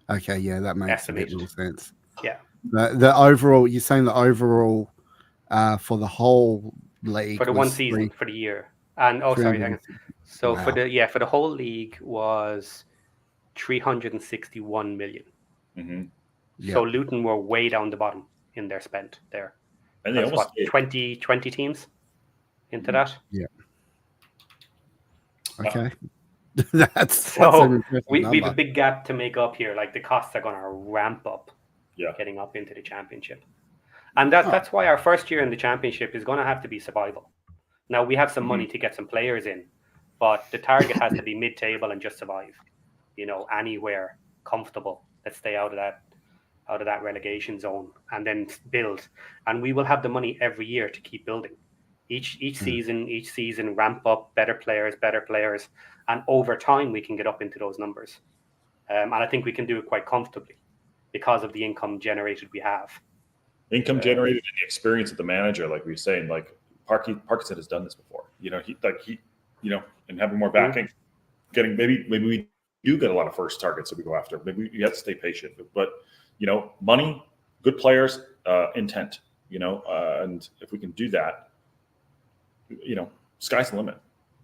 Okay, yeah, that makes a bit more sense. Yeah. The overall, you're saying the overall for the whole league for the one season for the year, and hang on. So for the whole league was 361 million. So Luton were way down the bottom in their spend there. And they almost 20 teams into that. Yeah. Okay. We have a big gap to make up here. Like the costs are going to ramp up. Getting up into the Championship, and that's why our first year in the Championship is going to have to be survival. Now we have some money to get some players in, but the target has to be mid-table and just survive. Anywhere comfortable. Let's stay out of that relegation zone and then build. And we will have the money every year to keep building. Each season, ramp up better players, and over time we can get up into those numbers. And I think we can do it quite comfortably because of the income generated we have. Income generated and the experience of the manager, like we were saying, like Parkinson has done this before. And having more backing, getting maybe we do get a lot of first targets that we go after. Maybe you have to stay patient, but money, good players, intent. And if we can do that, sky's the limit.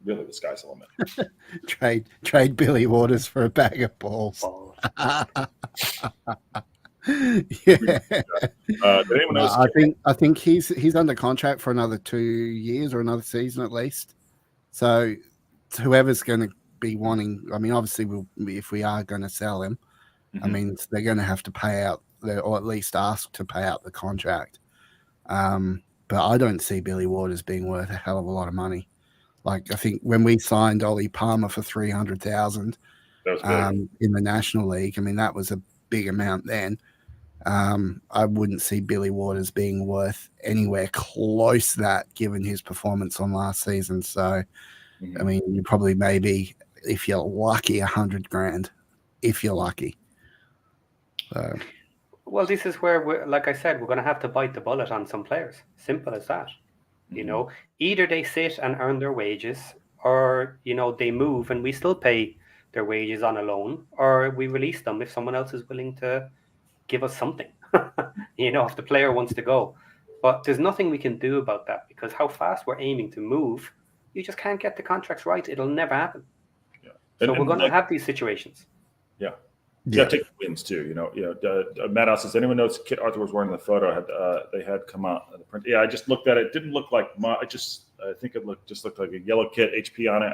Really, the sky's the limit. Trade Billy Waters for a bag of balls. Yeah. Did anyone else? I think he's under contract for another 2 years or another season at least. So whoever's going to be wanting, I mean, obviously if we are going to sell him, I mean, they're going to have to pay out or at least ask to pay out the contract. But I don't see Billy Waters being worth a hell of a lot of money. Like I think when we signed Ollie Palmer for $300,000 in the National League, I mean that was a big amount then. I wouldn't see Billy Waters being worth anywhere close to that, given his performance on last season. So, I mean, you probably maybe, if you're lucky, $100,000, if you're lucky. So. Well, this is where, like I said, we're going to have to bite the bullet on some players. Simple as that. Either they sit and earn their wages, or they move and we still pay their wages on a loan, or we release them if someone else is willing to give us something. If the player wants to go. But there's nothing we can do about that, because how fast we're aiming to move, you just can't get the contracts right. It'll never happen. Yeah. So we're going to have these situations. Yeah. You got to take the wins too. Matt says, anyone knows Kit Arthur was wearing the photo? They had come out in the print. Yeah, I just looked at it. It didn't look like I think it looked like a yellow kit, HP on it.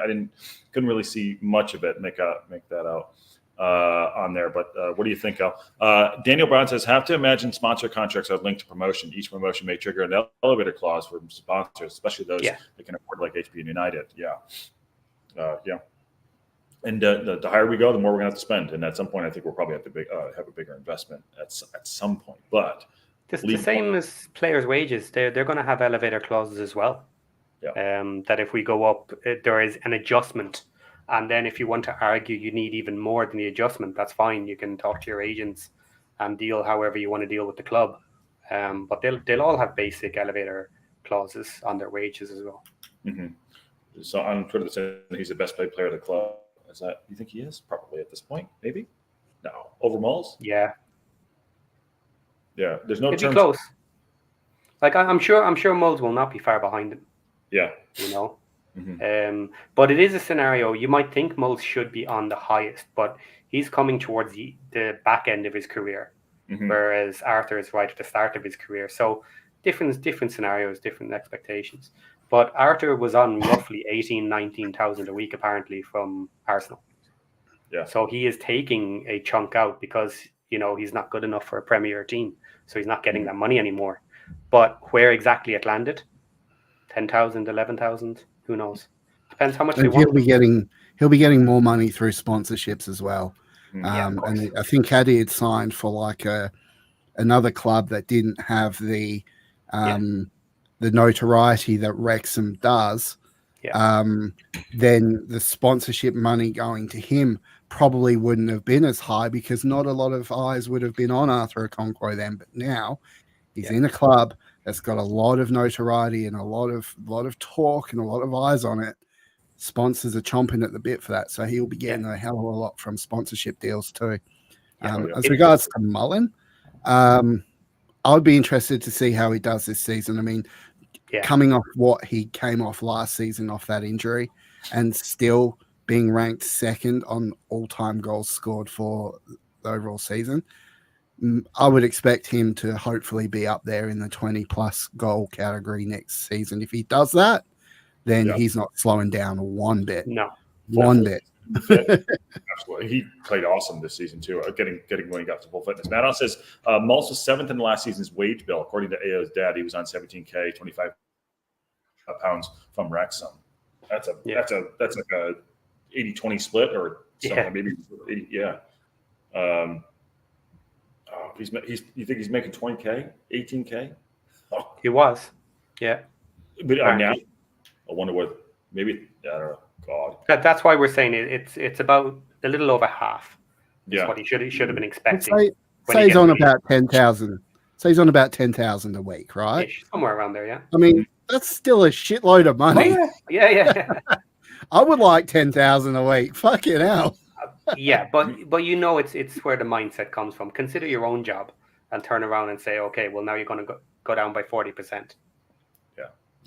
Couldn't really see much of it. Make that out on there. But what do you think, Al? Daniel Brown says, have to imagine sponsor contracts are linked to promotion. Each promotion may trigger an elevator clause for sponsors, especially those that can afford, like HP and United. Yeah. And the higher we go, the more we're going to have to spend. And at some point, I think we'll probably have to have a bigger investment at some point. But the same as players' wages, they're going to have elevator clauses as well. Yeah. That if we go up, there is an adjustment. And then if you want to argue you need even more than the adjustment, that's fine. You can talk to your agents and deal however you want to deal with the club. But they'll all have basic elevator clauses on their wages as well. So on Twitter, they're saying he's the best paid player of the club. Is that, you think he is? Probably at this point, maybe. No, over Mulls. Yeah. There's no. It'd be close. Like I'm sure Mulls will not be far behind him. Yeah. But it is a scenario. You might think Mulls should be on the highest, but he's coming towards the back end of his career, whereas Arthur is right at the start of his career. So different scenarios, different expectations. But Arthur was on roughly 19,000 a week, apparently, from Arsenal. Yeah. So he is taking a chunk out because, he's not good enough for a Premier team. So he's not getting that money anymore. But where exactly it landed, 10,000, 11,000, who knows? Depends how much they want. He'll be getting more money through sponsorships as well. And I think had he had signed for like another club that didn't have the notoriety that Wrexham does, then the sponsorship money going to him probably wouldn't have been as high, because not a lot of eyes would have been on Arthur Okonkwo then. But now he's in a club that's got a lot of notoriety and a lot of talk and a lot of eyes on it. Sponsors are chomping at the bit for that, so he'll be getting a hell of a lot from sponsorship deals too. As regards to Mullen, I would be interested to see how he does this season. I mean, coming off what he came off last season, off that injury, and still being ranked second on all-time goals scored for the overall season, I would expect him to hopefully be up there in the 20-plus goal category next season. If he does that, then he's not slowing down one bit. No. One bit. Absolutely. He played awesome this season too, getting when he got to full fitness. Matt says Mulls was 7th in last season's wage bill. According to AO's dad, he was on $17K, 25 pounds from Wrexham. That's like a 80-20 split or something. Maybe 80, yeah. You think he's making 20K, 18K? Oh. He was, yeah. But now, I wonder what. Maybe I don't know. God. That's why we're saying it's about a little over half. Yeah. What he should have been expecting. Say he's on about 10,000. Say he's on about 10,000 a week, right? Somewhere around there, yeah. I mean, that's still a shitload of money. Oh, yeah. I would like 10,000 a week. Fucking hell. Yeah, but it's where the mindset comes from. Consider your own job and turn around and say, okay, well now you're going to go down by 40%.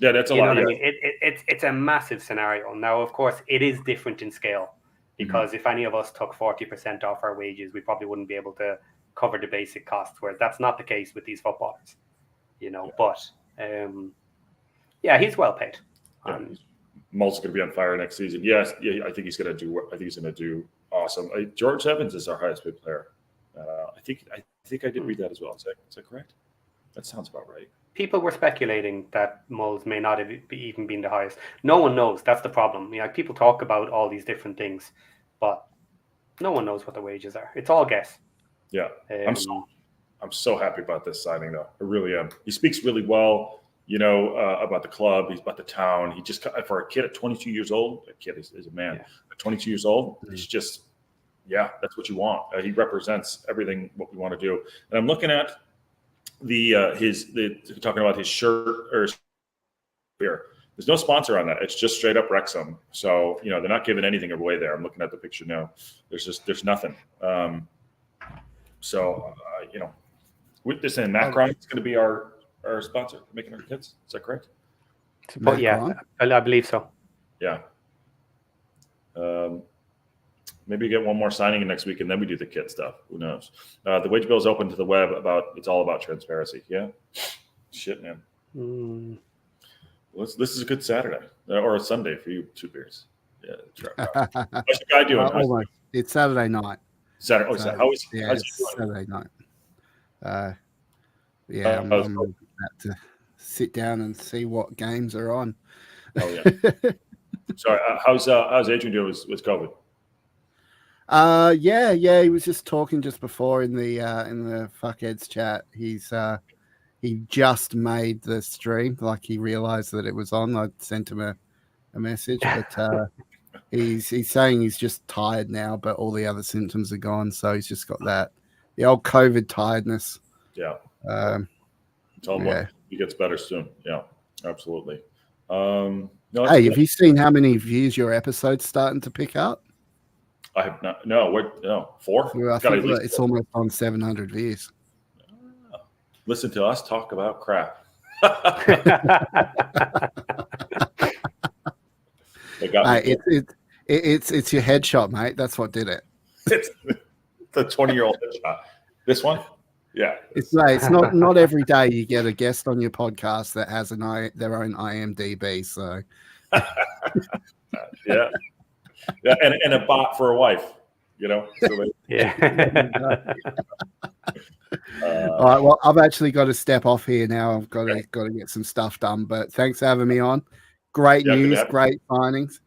Yeah, that's a lot. You know what I mean? It's a massive scenario. Now, of course, it is different in scale because if any of us took 40% off our wages, we probably wouldn't be able to cover the basic costs. Whereas that's not the case with these footballers, But he's well paid. Mull's going to be on fire next season. Yes, I think he's going to do awesome. George Evans is our highest paid player. I think I did read that as well. Is that correct? That sounds about right. People were speculating that Mulls may not have even been the highest. No one knows. That's the problem. People talk about all these different things, but no one knows what the wages are. It's all guess. Yeah, I'm so happy about this signing, though. I really am. He speaks really well, about the club. He's about the town. He just, for a kid at 22 years old, a kid is a man. At 22 years old, he's just, that's what you want. He represents everything what we want to do. And I'm looking at talking about his shirt or here. There's no sponsor on that. It's just straight up Wrexham. So they're not giving anything away there. I'm looking at the picture now. There's nothing. With this and Macron is going to be our sponsor for making our kits. Is that correct? But I believe so. Yeah. Maybe get one more signing next week, and then we do the kit stuff. Who knows? The wage bill is open to the web. It's all about transparency. Yeah. Shit, man. This is a good Saturday or a Sunday for you, two beers. Yeah. How's your guy doing? It's Saturday night. Saturday. How's Saturday night. I'm about to sit down and see what games are on. Oh yeah. Sorry. How's Adrian doing with COVID? He was just talking just before in the fuckheads chat. He just made the stream, like he realized that it was on. I sent him a message, but he's saying he's just tired now, but all the other symptoms are gone, so he's just got the old COVID tiredness. Yeah. Tell him he gets better soon. Yeah, absolutely. Hey, have you seen how many views your episode's starting to pick up? I have not. No, 4? Well, I think it's almost on 700 views. Listen to us talk about crap. It's your headshot, mate. That's what did it. It's the 20-year-old headshot. This one? Yeah. It's not every day you get a guest on your podcast that has their own IMDb. So yeah, and a bot for a wife. So all right. Well, I've actually got to step off here now. I've got to get some stuff done. But thanks for having me on. Great news, great signings.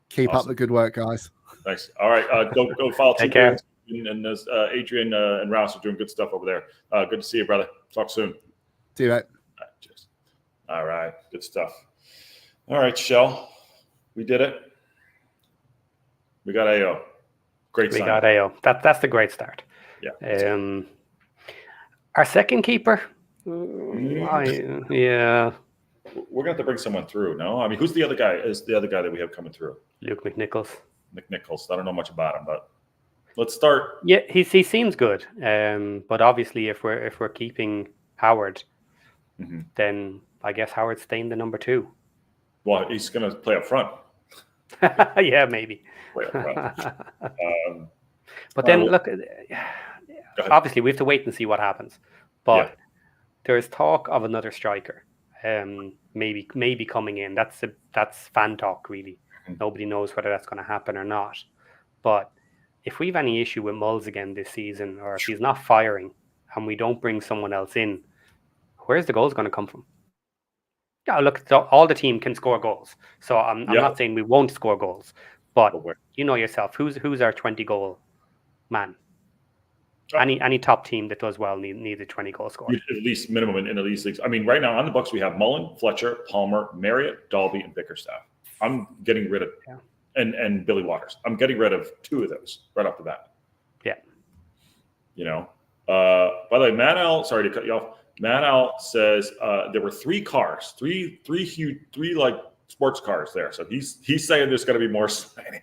Keep up the good work, guys. Thanks. All right. Go follow. Take care. And Adrian and Rouse are doing good stuff over there. Good to see you, brother. Talk soon. See you, mate. Cheers. All right. Good stuff. All right, Shell. We did it. We got AO. Great sign. We got AO. That's the great start. Yeah. Our second keeper. We're gonna have to bring someone through. No, I mean, who's the other guy? Is the other guy that we have coming through? Luke McNichols. I don't know much about him, but let's start. Yeah, he seems good. But obviously, if we're keeping Howard, then I guess Howard's staying the number 2. Well, he's gonna play up front. Yeah, maybe. Play up front. But then look, obviously we have to wait and see what happens. But there's talk of another striker, maybe coming in. That's fan talk, really. Nobody knows whether that's going to happen or not. But if we've any issue with Mulls again this season, or if he's not firing and we don't bring someone else in, where's the goals going to come from? Yeah, look, all the team can score goals. So I'm not saying we won't score goals, but you know yourself, who's our 20-goal man? Any top team that does well needs a 20-goal score. At least minimum in elite leagues. I mean, right now on the books we have Mullen, Fletcher, Palmer, Marriott, Dalby, and Bickerstaff. I'm getting rid of and Billy Waters. I'm getting rid of 2 of those right off the bat. Yeah. You know. By the way, Matt L, sorry to cut you off. Matt L says there were 3 cars, three huge, 3 like sports cars there. So he's saying there's going to be more signing.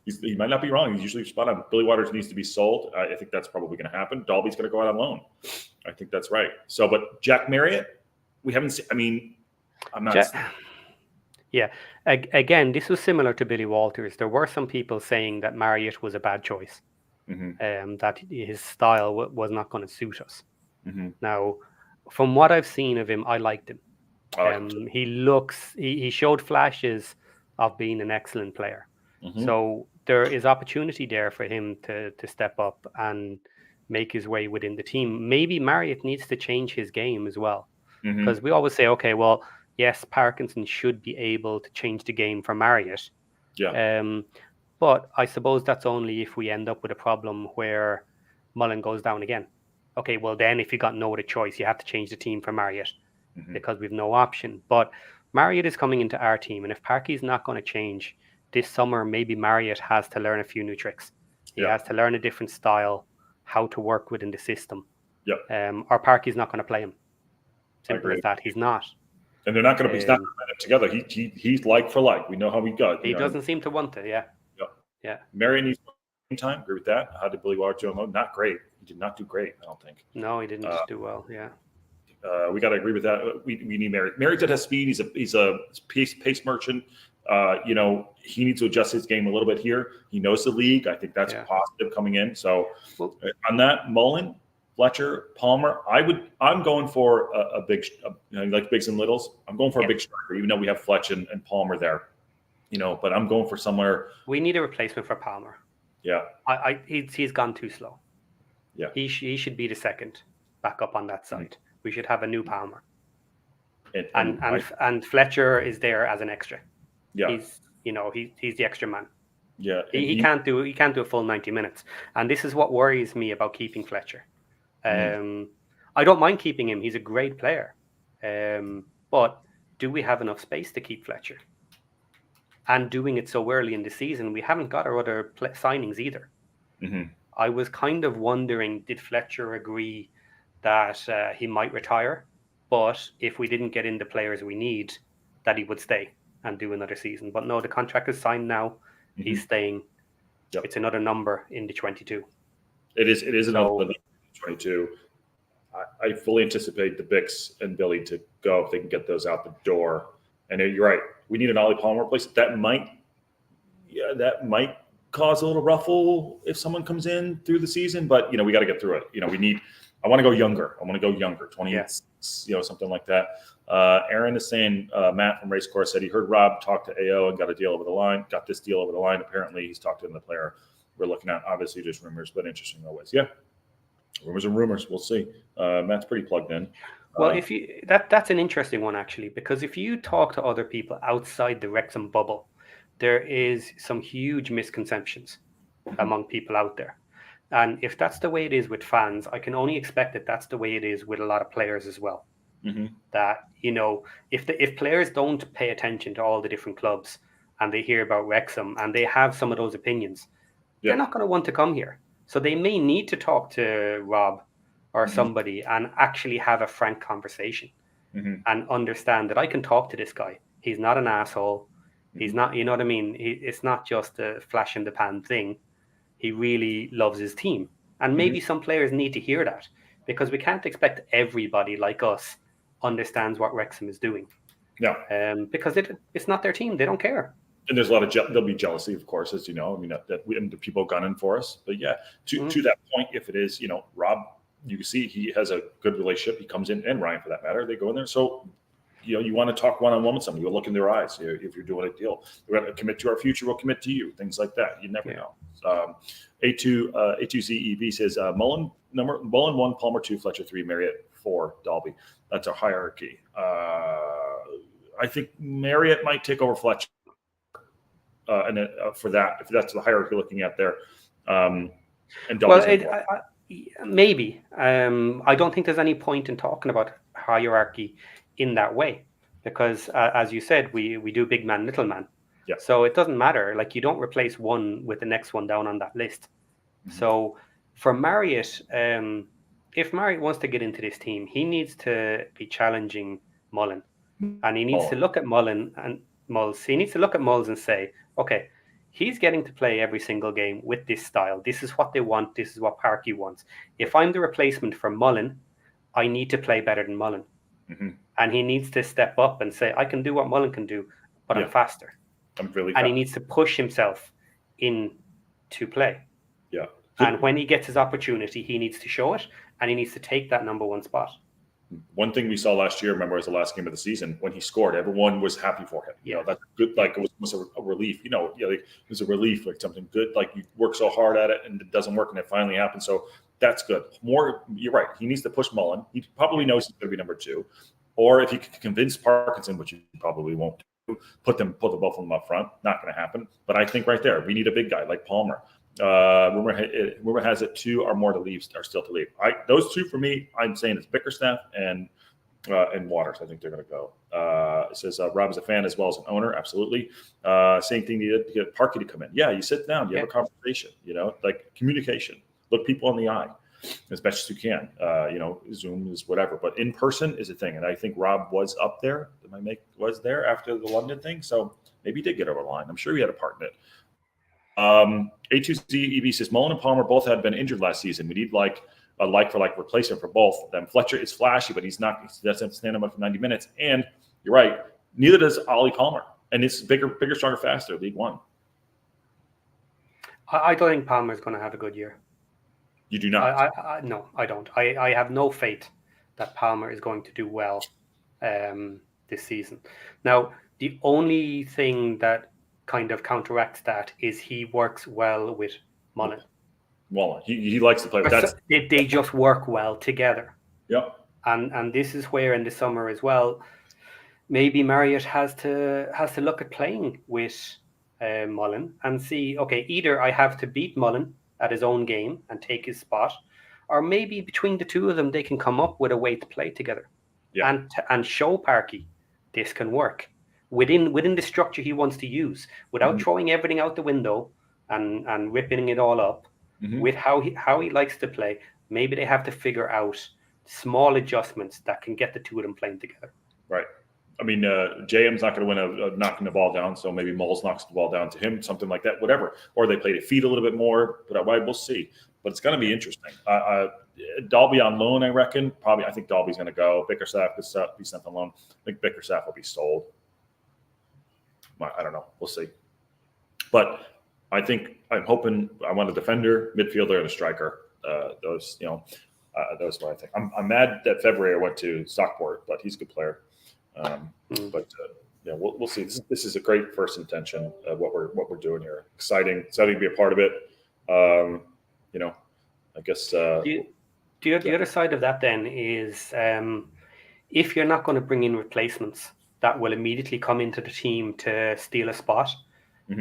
He might not be wrong. He's usually spot on. Billy Waters needs to be sold. I think that's probably going to happen. Dalby's going to go out on loan. I think that's right. So, but Jack Marriott, we haven't seen. I mean, I'm not. Yeah. Again, this was similar to Billy Walters. There were some people saying that Marriott was a bad choice. That his style was not going to suit us. Now, from what I've seen of him, I liked him. He showed flashes of being an excellent player. So there is opportunity there for him to step up and make his way within the team. Maybe Marriott needs to change his game as well, because we always say, okay, well, yes, Parkinson should be able to change the game for Marriott. But I suppose that's only if we end up with a problem where Mullen goes down again. Okay, well then if you got no other choice, you have to change the team for Marriott because we've no option. But Marriott is coming into our team, and if Parky's not going to change this summer, maybe Marriott has to learn a few new tricks. He has to learn a different style, how to work within the system. Or Parky's not going to play him. Simple as that. He's not. And they're not going to be together. He's like for like. We know how we got. He doesn't seem to want to. Yeah. Marriott needs time. Agree with that. How did Billy Waters do? Not great. He did not do great, I don't think. No, he didn't do well. Yeah. We got to agree with that. We need Marriott. Marriott has speed. He's a pace merchant. You know, he needs to adjust his game a little bit here. He knows the league. I think that's positive coming in. So on that, Mullen, Fletcher, Palmer, I'm going for a big, like bigs and littles. I'm going for a big striker, even though we have Fletch and Palmer there. You know, but I'm going for somewhere. We need a replacement for Palmer. Yeah. He's gone too slow. Yeah. He should be the second back up on that side. We should have a new Palmer. And Fletcher is there as an extra. Yeah. He's the extra man. Yeah. He can't do a full 90 minutes. And this is what worries me about keeping Fletcher. I don't mind keeping him. He's a great player. But do we have enough space to keep Fletcher? And doing it so early in the season, we haven't got our other signings either. I was kind of wondering, did Fletcher agree that he might retire, but if we didn't get in the players we need, that he would stay and do another season? But no, the contract is signed now. He's staying. It's another number in the 22. It is another number in the 22. I fully anticipate the Bix and Billy to go if they can get those out the door. And you're right. We need an Ollie Palmer replacement. That might cause a little ruffle if someone comes in through the season. But we got to get through it. I want to go younger. 20, something like that. Aaron is saying, Matt from Racecourse said he heard Rob talk to AO and got this deal over the line. Apparently, he's talked to the player we're looking at. Obviously, just rumors, but interesting always. Yeah, rumors and rumors. We'll see. Matt's pretty plugged in. Well, if you that's an interesting one actually, because if you talk to other people outside the Wrexham bubble, there is some huge misconceptions among people out there. And if that's the way it is with fans, I can only expect that that's the way it is with a lot of players as well. That, if players don't pay attention to all the different clubs and they hear about Wrexham and they have some of those opinions, they're not going to want to come here. So they may need to talk to Rob or somebody and actually have a frank conversation and understand that I can talk to this guy. He's not an asshole. He's not, you know what I mean? It's not just a flash in the pan thing. He really loves his team. And maybe some players need to hear that, because we can't expect everybody like us understands what Wrexham is doing. Yeah. Because it's not their team. They don't care. And there's a lot of there'll be jealousy, of course, as you know. I mean, that the people gunning for us. But yeah, to that point, if it is, Rob, you can see he has a good relationship. He comes in, and Ryan for that matter, they go in there. So you want to talk one-on-one with somebody, you'll look in their eyes. If you're doing a deal, we're going to commit to our future, we'll commit to you, things like that. You never know. A2ZEV says Mullen 1, Palmer 2, Fletcher 3, Marriott 4, Dalby. That's our hierarchy. I think Marriott might take over Fletcher, and for that, if that's the hierarchy looking at there. And Dalby's maybe. I don't think there's any point in talking about hierarchy in that way, because as you said, we do big man, little man. Yeah. So it doesn't matter. Like, you don't replace one with the next one down on that list. Mm-hmm. So for Marriott, if Marriott wants to get into this team, he needs to be challenging Mullen, and he needs to look at Mullen and Mulls. He needs to look at Mulls and say, okay, he's getting to play every single game with this style. This is what they want. This is what Parky wants. If I'm the replacement for Mullen, I need to play better than Mullen. Mm-hmm. And he needs to step up and say, I can do what Mullen can do, but I'm faster. I'm really fast. He needs to push himself in to play. Yeah. And when he gets his opportunity, he needs to show it, and he needs to take that number one spot. One thing we saw last year, remember, was the last game of the season when he scored. Everyone was happy for him. You know, that's good. Like, it was a relief. You know, like, it was a relief, like something good. Like, you work so hard at it and it doesn't work, and it finally happens. So that's good. You're right. He needs to push Mullen. He probably knows he's going to be number 2, or if he can convince Parkinson, which he probably won't do, put the both of them up front. Not going to happen. But I think right there, we need a big guy like Palmer. Rumor has it 2 or more are still to leave. Those 2 for me, I'm saying it's Bickerstaff and Waters. I think they're going to go. It says Rob is a fan as well as an owner. Absolutely. Same thing to get Parky to come in. Yeah, you sit down, you have a conversation. You know, like communication. Look people in the eye as best as you can. You know, Zoom is whatever, but in person is a thing. And I think Rob was up there. Was there after the London thing, so maybe he did get over the line. I'm sure he had a part in it. A2ZEB says Mullen and Palmer both had been injured last season. We need a like-for-like replacement for both of them. Fletcher is flashy, but he doesn't stand him up for 90 minutes. And you're right, neither does Ollie Palmer. And it's bigger, stronger, faster, League One. I don't think Palmer is going to have a good year. You do not? No, I don't. I have no faith that Palmer is going to do well this season. Now, the only thing that kind of counteracts that is he works well with Mullen. He likes to play with that. They just work well together. Yeah. And this is where in the summer as well, maybe Marriott has to look at playing with Mullen and see, okay, either I have to beat Mullen at his own game and take his spot, or maybe between the 2 of them they can come up with a way to play together. Yeah. And show Parky this can work within the structure he wants to use, without throwing everything out the window and ripping it all up. With how he likes to play. Maybe they have to figure out small adjustments that can get the 2 of them playing together. Right. I mean, JM's not going to win knocking the ball down, so maybe Moles knocks the ball down to him, something like that, whatever. Or they play the feet a little bit more, but we'll see. But it's going to be interesting. Dalby on loan, I reckon. Probably, I think Dalby's going to go. Bickerstaff could be sent on loan. I think Bickerstaff will be sold. I don't know. We'll see. But I'm hoping I want a defender, midfielder, and a striker. Those are what I think. I'm mad that February I went to Stockport, but he's a good player. We'll see. This is a great first intention of what we're doing here. Exciting to be a part of it. I guess. The other side of that then is if you're not going to bring in replacements that will immediately come into the team to steal a spot,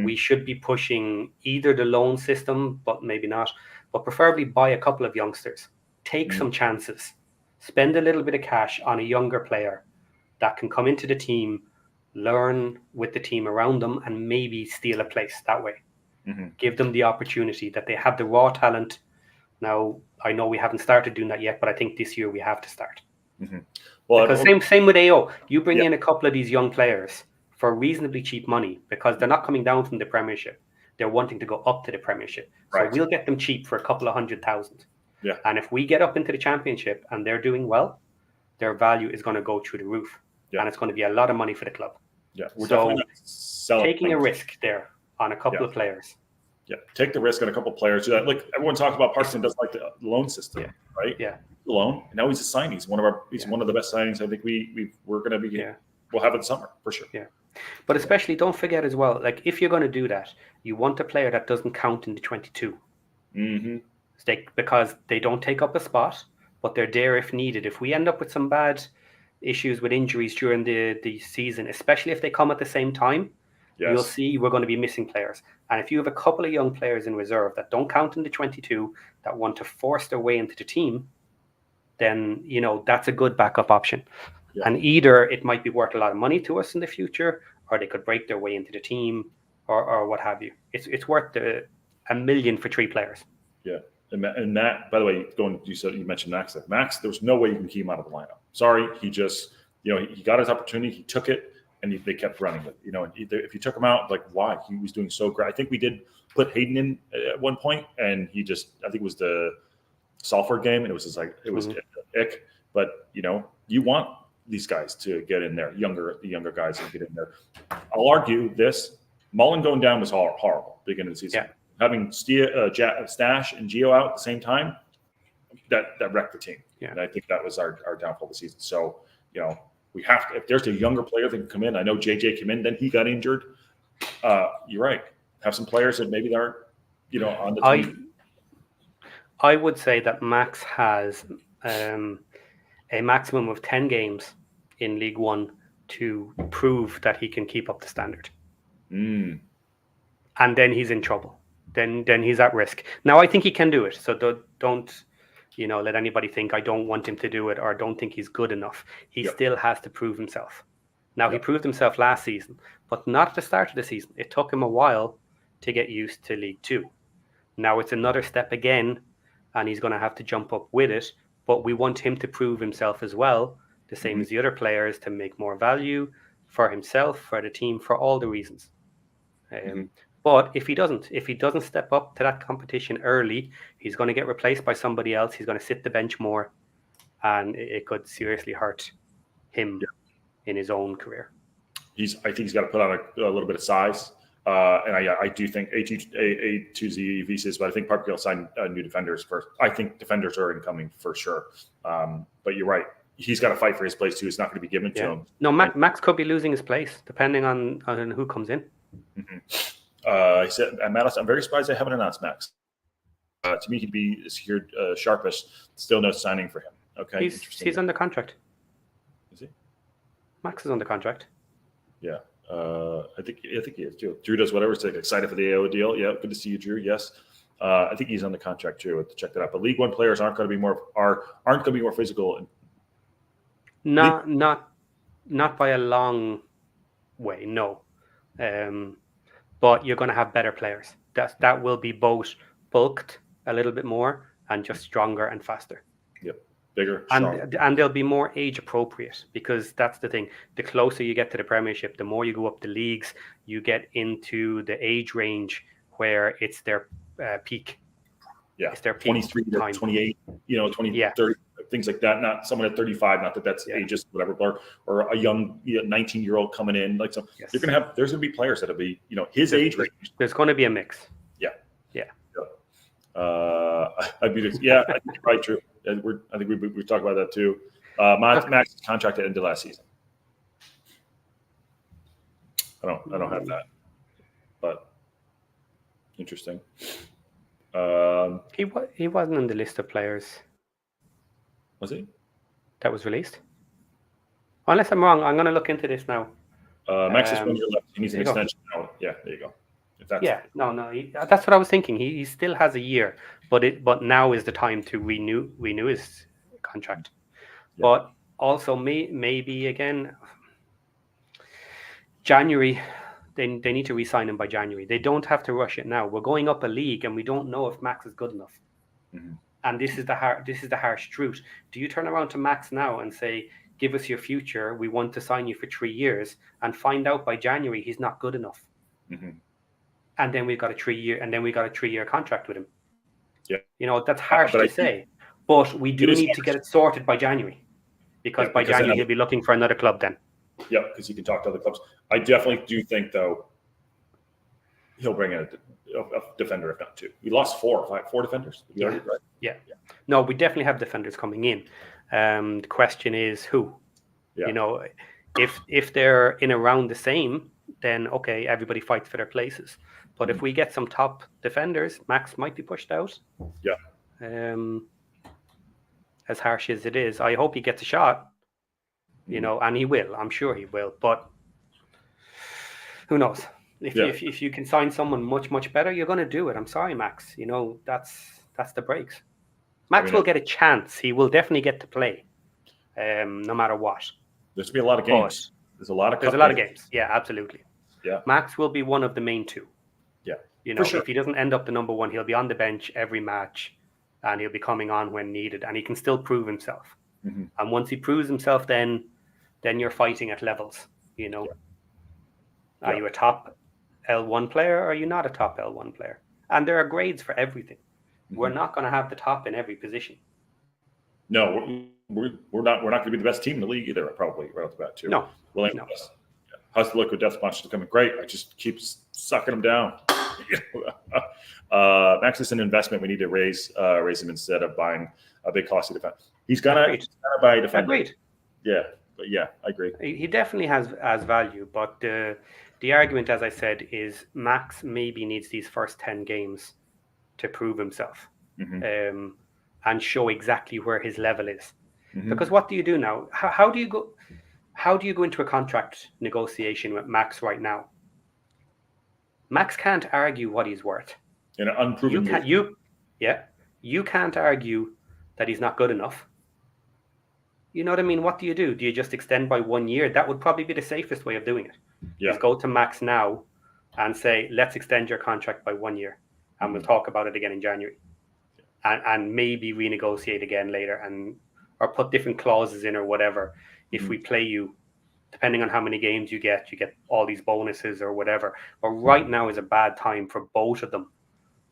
we should be pushing either the loan system, but maybe not, but preferably buy a couple of youngsters, take some chances, spend a little bit of cash on a younger player that can come into the team, learn with the team around them, and maybe steal a place that way. Give them the opportunity that they have the raw talent. Now, I know we haven't started doing that yet, but I think this year we have to start. Well, because same with AO. You bring in a couple of these young players for reasonably cheap money because they're not coming down from the Premiership. They're wanting to go up to the Premiership. So we'll get them cheap for a couple of 100,000. Yeah. And if we get up into the Championship and they're doing well, their value is going to go through the roof. Yeah. And it's going to be a lot of money for the club. Yeah. So taking a risk there on a couple of players. Yeah, take the risk on a couple of players. Like everyone talks about, Parkinson doesn't like the loan system, right? Yeah, the loan. And now he's a signing. He's one of the best signings. I think we're going to be we'll have it in summer for sure. Yeah. But especially don't forget as well, like if you're going to do that, you want a player that doesn't count in the 22. Mm-hmm. Because they don't take up a spot, but they're there if needed. If we end up with some bad issues with injuries during the season, especially if they come at the same time, you'll see we're going to be missing players. And if you have a couple of young players in reserve that don't count in the 22, that want to force their way into the team, then, that's a good backup option. Yeah. And either it might be worth a lot of money to us in the future, or they could break their way into the team or what have you. It's worth $1 million for 3 players. Yeah. And Matt, by the way, you mentioned Max. Max, there was no way you can keep him out of the lineup. Sorry, he just, he got his opportunity, he took it, and they kept running with it. If you took him out, like, why? He was doing so great. I think we did put Hayden in at one point, and he just, I think it was the Salford game, and it was just like, it was ick. But, you want these guys to get in there, the younger guys to get in there. I'll argue this, Mullen going down was horrible beginning of the season. Yeah. Having Stash and Gio out at the same time, that wrecked the team. Yeah. And I think that was our downfall this season. So, we have to, if there's a younger player that can come in, I know JJ came in, then he got injured. You're right. Have some players that maybe aren't, on the team. I would say that Max has a maximum of 10 games in League One to prove that he can keep up the standard. And then he's in trouble. Then he's at risk. Now, I think he can do it. So don't let anybody think I don't want him to do it or don't think he's good enough. He still has to prove himself. Now, he proved himself last season, but not at the start of the season. It took him a while to get used to League Two. Now it's another step again, and he's going to have to jump up with it. But we want him to prove himself as well, the same as the other players, to make more value for himself, for the team, for all the reasons. But if he doesn't step up to that competition early, he's going to get replaced by somebody else. He's going to sit the bench more, and it could seriously hurt him in his own career. I think he's got to put on a little bit of size, and I do think A2Z visas, but I think Parker will sign new defenders first. I think defenders are incoming for sure. But you're right. He's got to fight for his place too. It's not going to be given to him. No, Max could be losing his place depending on who comes in. He said, Matt, I'm very surprised they haven't announced Max. To me, he'd be secured sharpest. Still no signing for him. Okay, he's under contract. Is he? Max is under contract. Yeah, I think he is too. Drew does whatever. It's like excited for the AO deal. Yeah, good to see you, Drew. Yes, I think he's under contract too. To check that out. But League One players aren't going to be more physical. Not by a long way. No. But you're going to have better players. That will be both bulked a little bit more and just stronger and faster. Yep, bigger, and they'll be more age appropriate, because that's the thing. The closer you get to the Premiership, the more you go up the leagues, you get into the age range where it's their peak. Yeah, it's their peak 23 to 28, 20, 30, things like that. Not someone at 35, not that that's ageist, whatever, or a young 19-year-old coming in. Like, so you're going to have, there's going to be players that'll be, his age range. There's going to be a mix. Yeah. I think you're right, true. I think we talked about that too. Max's contract ended last season. I don't have that, but interesting. He wasn't on the list of players. Was he? That was released? Unless I'm wrong, I'm going to look into this now. Max is 1 year left. He needs an extension now. Yeah, there you go. That's what I was thinking. He still has a year, but now is the time to renew his contract. Yeah. But also maybe again, January. They need to re-sign him by January. They don't have to rush it now. We're going up a league, and we don't know if Max is good enough. And this is the harsh truth. Do you turn around to Max now and say, "Give us your future. We want to sign you for 3 years," and find out by January he's not good enough? And then we've got a 3-year contract with him. Yeah, that's harsh to say, but we do need to get it sorted by January, because by January he'll be looking for another club then. Yeah, because he can talk to other clubs. I definitely do think, though, he'll bring in a defender, if not two. We lost four defenders. Yeah. No, we definitely have defenders coming in. The question is who. Yeah. If they're in around the same, then okay, everybody fights for their places. But if we get some top defenders, Max might be pushed out. Yeah. As harsh as it is, I hope he gets a shot. And he will. I'm sure he will. But who knows? If you can sign someone much better, you're going to do it. I'm sorry, Max. That's the breaks. Max will get a chance. He will definitely get to play, no matter what. There's going to be a lot of games. There's a lot of games. Yeah, absolutely. Yeah. Max will be one of the main two. Yeah. For sure. If he doesn't end up the number one, he'll be on the bench every match, and he'll be coming on when needed, and he can still prove himself. Mm-hmm. And once he proves himself, then you're fighting at levels. Are you a top L1 player, or are you not a top L1 player? And there are grades for everything. Mm-hmm. We're not going to have the top in every position. No, we're not going to be the best team in the league either. Probably right off the bat too. No. How's the liquid death punch coming? Great. I just keep sucking them down. Max is an investment. We need to raise him instead of buying a big costly defense. He's gonna buy a defender. Agreed. Yeah, but yeah, I agree. He definitely has value, but the argument, as I said, is Max maybe needs these first 10 games to prove himself, and show exactly where his level is. Mm-hmm. Because what do you do now? How do you go into a contract negotiation with Max right now? Max can't argue what he's worth. In an unproven you can't argue that he's not good enough. You know what I mean? What do? Do you just extend by 1 year? That would probably be the safest way of doing it. Yeah. Just go to Max now and say, let's extend your contract by 1 year, and we'll talk about it again in January. And maybe renegotiate again later, or put different clauses in or whatever. If we play you, depending on how many games you get all these bonuses or whatever. But right now is a bad time for both of them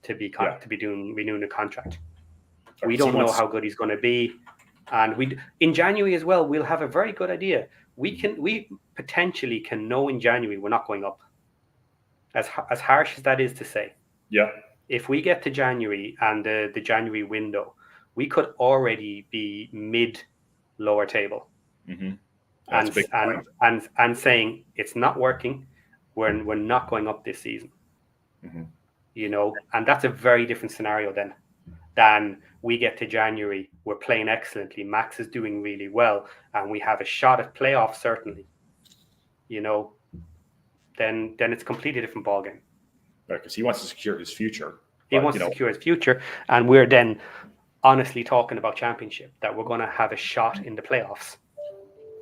to be renewing the contract. We don't know how good he's going to be, and in January as well, we'll have a very good idea. We potentially can know in January we're not going up. As harsh as that is to say. Yeah. If we get to January and the January window, we could already be mid-lower table. Mm-hmm. And saying it's not working, we're not going up this season. Mm-hmm. And that's a very different scenario than we get to January, we're playing excellently, Max is doing really well, and we have a shot at playoffs certainly. Then it's a completely different ballgame. Right, because he wants to secure his future. He wants to secure his future, and we're then honestly talking about championship, that we're going to have a shot in the playoffs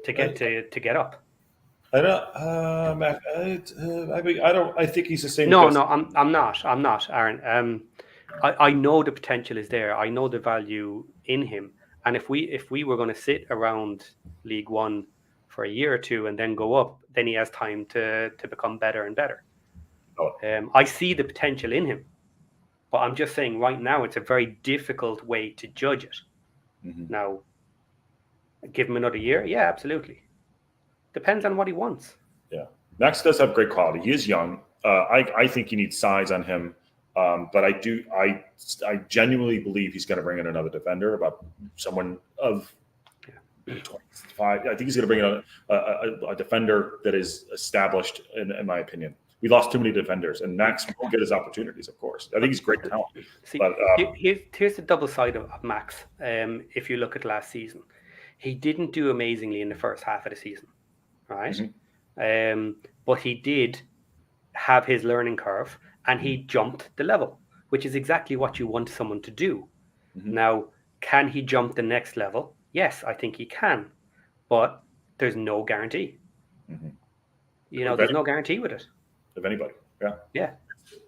to get up. I don't. I think he's the same. No, I'm not, Aaron. I know the potential is there. I know the value in him, and if we were going to sit around League One for a year or two and then go up, then he has time to become better and better. I see the potential in him, but I'm just saying right now it's a very difficult way to judge it. Mm-hmm. Now, give him another year? Yeah, absolutely. Depends on what he wants. Yeah, Max does have great quality. He is young. I think you need size on him, but I genuinely believe he's going to bring in another defender, about someone of 25. I think he's going to bring in a defender that is established, in my opinion. We lost too many defenders, and Max will get his opportunities, of course. I think he's great talent. See, here's the double side of Max. If you look at last season, he didn't do amazingly in the first half of the season, right? Mm-hmm. But he did have his learning curve, and he jumped the level, which is exactly what you want someone to do. Mm-hmm. Now, can he jump the next level? Yes, I think he can, but there's no guarantee. Mm-hmm. There's no guarantee with it. Of anybody. Yeah.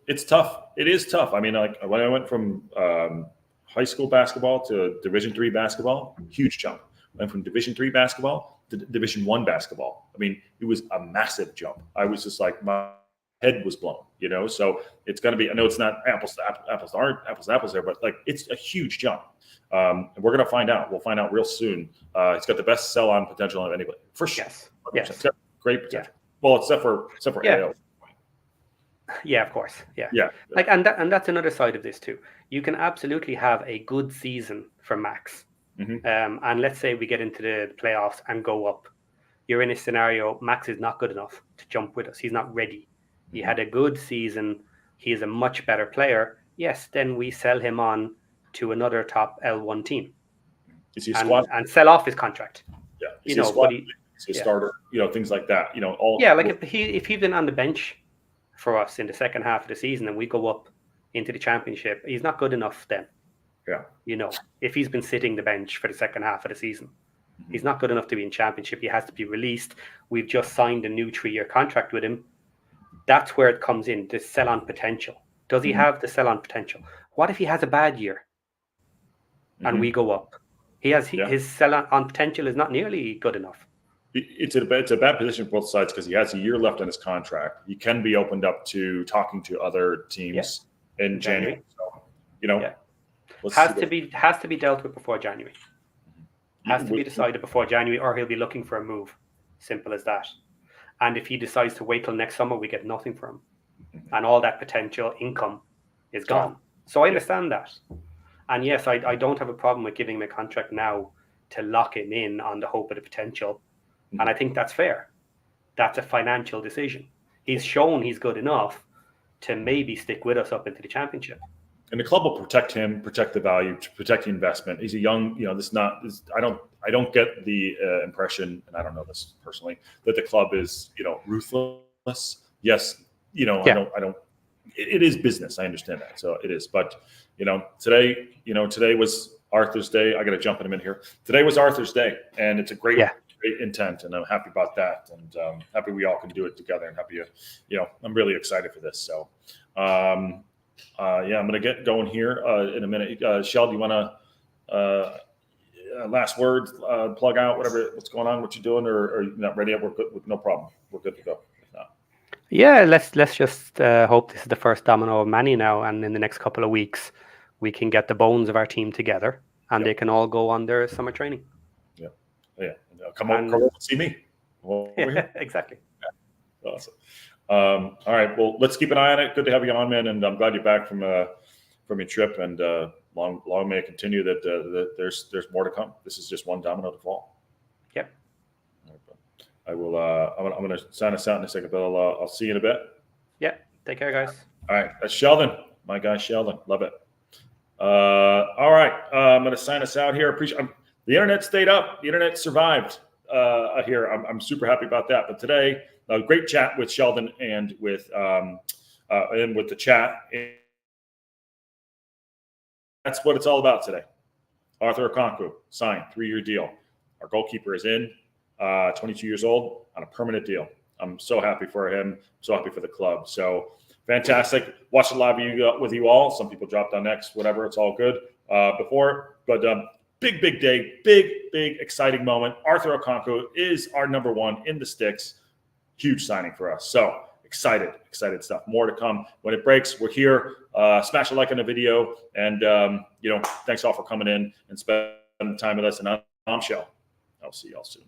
It's tough. It is tough. I mean, like when I went from high school basketball to Division III basketball, huge jump. Went from Division III basketball to Division I basketball. I mean, it was a massive jump. I was just like, my head was blown, So it's going to be, I know it's not apples to apples there, but like it's a huge jump. And we're going to find out. We'll find out real soon. It's got the best sell-on potential of anybody. For sure. Yes. It's got great potential. Yeah. Well, except for AO. Yeah, of course. Yeah. Yeah. And that's another side of this too. You can absolutely have a good season for Max. Mm-hmm. And let's say we get into the playoffs and go up. you're in a scenario, Max is not good enough to jump with us. He's not ready. He had a good season. He is a much better player. Yes, then we sell him on to another top L1 team Is he a squad? and sell off his contract. Yeah. You know, but he, Is he a starter? You know, things like that. You know, all. yeah, like if he'd been on the bench for us in the second half of the season and we go up into the championship, he's not good enough then. Yeah. You know, if he's been sitting the bench for the second half of the season, he's not good enough to be in championship. He has to be released. We've just signed a new 3-year contract with him. That's where it comes in, the sell-on potential. Does he have the sell-on potential? What if he has a bad year and we go up? His sell-on potential is not nearly good enough. It's a bad position for both sides because he has a year left on his contract. He can be opened up to talking to other teams in January. So, you know, has to be dealt with before January. Has to be decided before January, or he'll be looking for a move. Simple as that. And if he decides to wait till next summer, we get nothing from him, and all that potential income is gone. So I understand that. And yes, I don't have a problem with giving him a contract now to lock him in on the hope of the potential. And I think that's fair. That's a financial decision. He's shown he's good enough to maybe stick with us up into the championship. And the club will protect him, protect the value, protect the investment. He's a young, you know, I don't get the impression, and I don't know this personally, that the club is, you know, ruthless. Yes, you know, I don't. It is business. I understand that, so it is. But you know, today was Arthur's Day. I got to jump in a minute here. Today was Arthur's Day, and it's a great intent, and I'm happy about that, and happy we all can do it together, and happy, you know, I'm really excited for this. So, I'm going to get going here in a minute. Shell, do you want to last word, plug out what's going on, what you're doing, or are you not ready yet? We're good. No problem. We're good to go. If not. Yeah, let's just hope this is the first domino of many now, and in the next couple of weeks, we can get the bones of our team together, and they can all go on their summer training. Yeah. Come over and see me. Exactly. Yeah. Awesome. All right. Well, let's keep an eye on it. Good to have you on, man. And I'm glad you're back from your trip. And long may it continue. That there's more to come. This is just one domino to fall. Yep. I will. I'm going to sign us out in a second, but I'll see you in a bit. Yeah. Take care, guys. All right. That's Sheldon. My guy, Sheldon. Love it. All right. I'm going to sign us out here. The internet stayed up. The internet survived here. I'm super happy about that. But today, a great chat with Sheldon and with the chat. And that's what it's all about today. Arthur Okonkwo signed 3-year deal. Our goalkeeper is in, 22 years old, on a permanent deal. I'm so happy for him. So happy for the club. So fantastic. Watch the live with you all. Some people dropped on X, whatever. It's all good. Big day, big exciting moment. Arthur Okonkwo is our number 1 in the sticks. Huge signing for us. So excited stuff. More to come when it breaks. We're here. Smash a like on the video, and thanks all for coming in and spending time with us. And I'm Shell. I'll see y'all soon.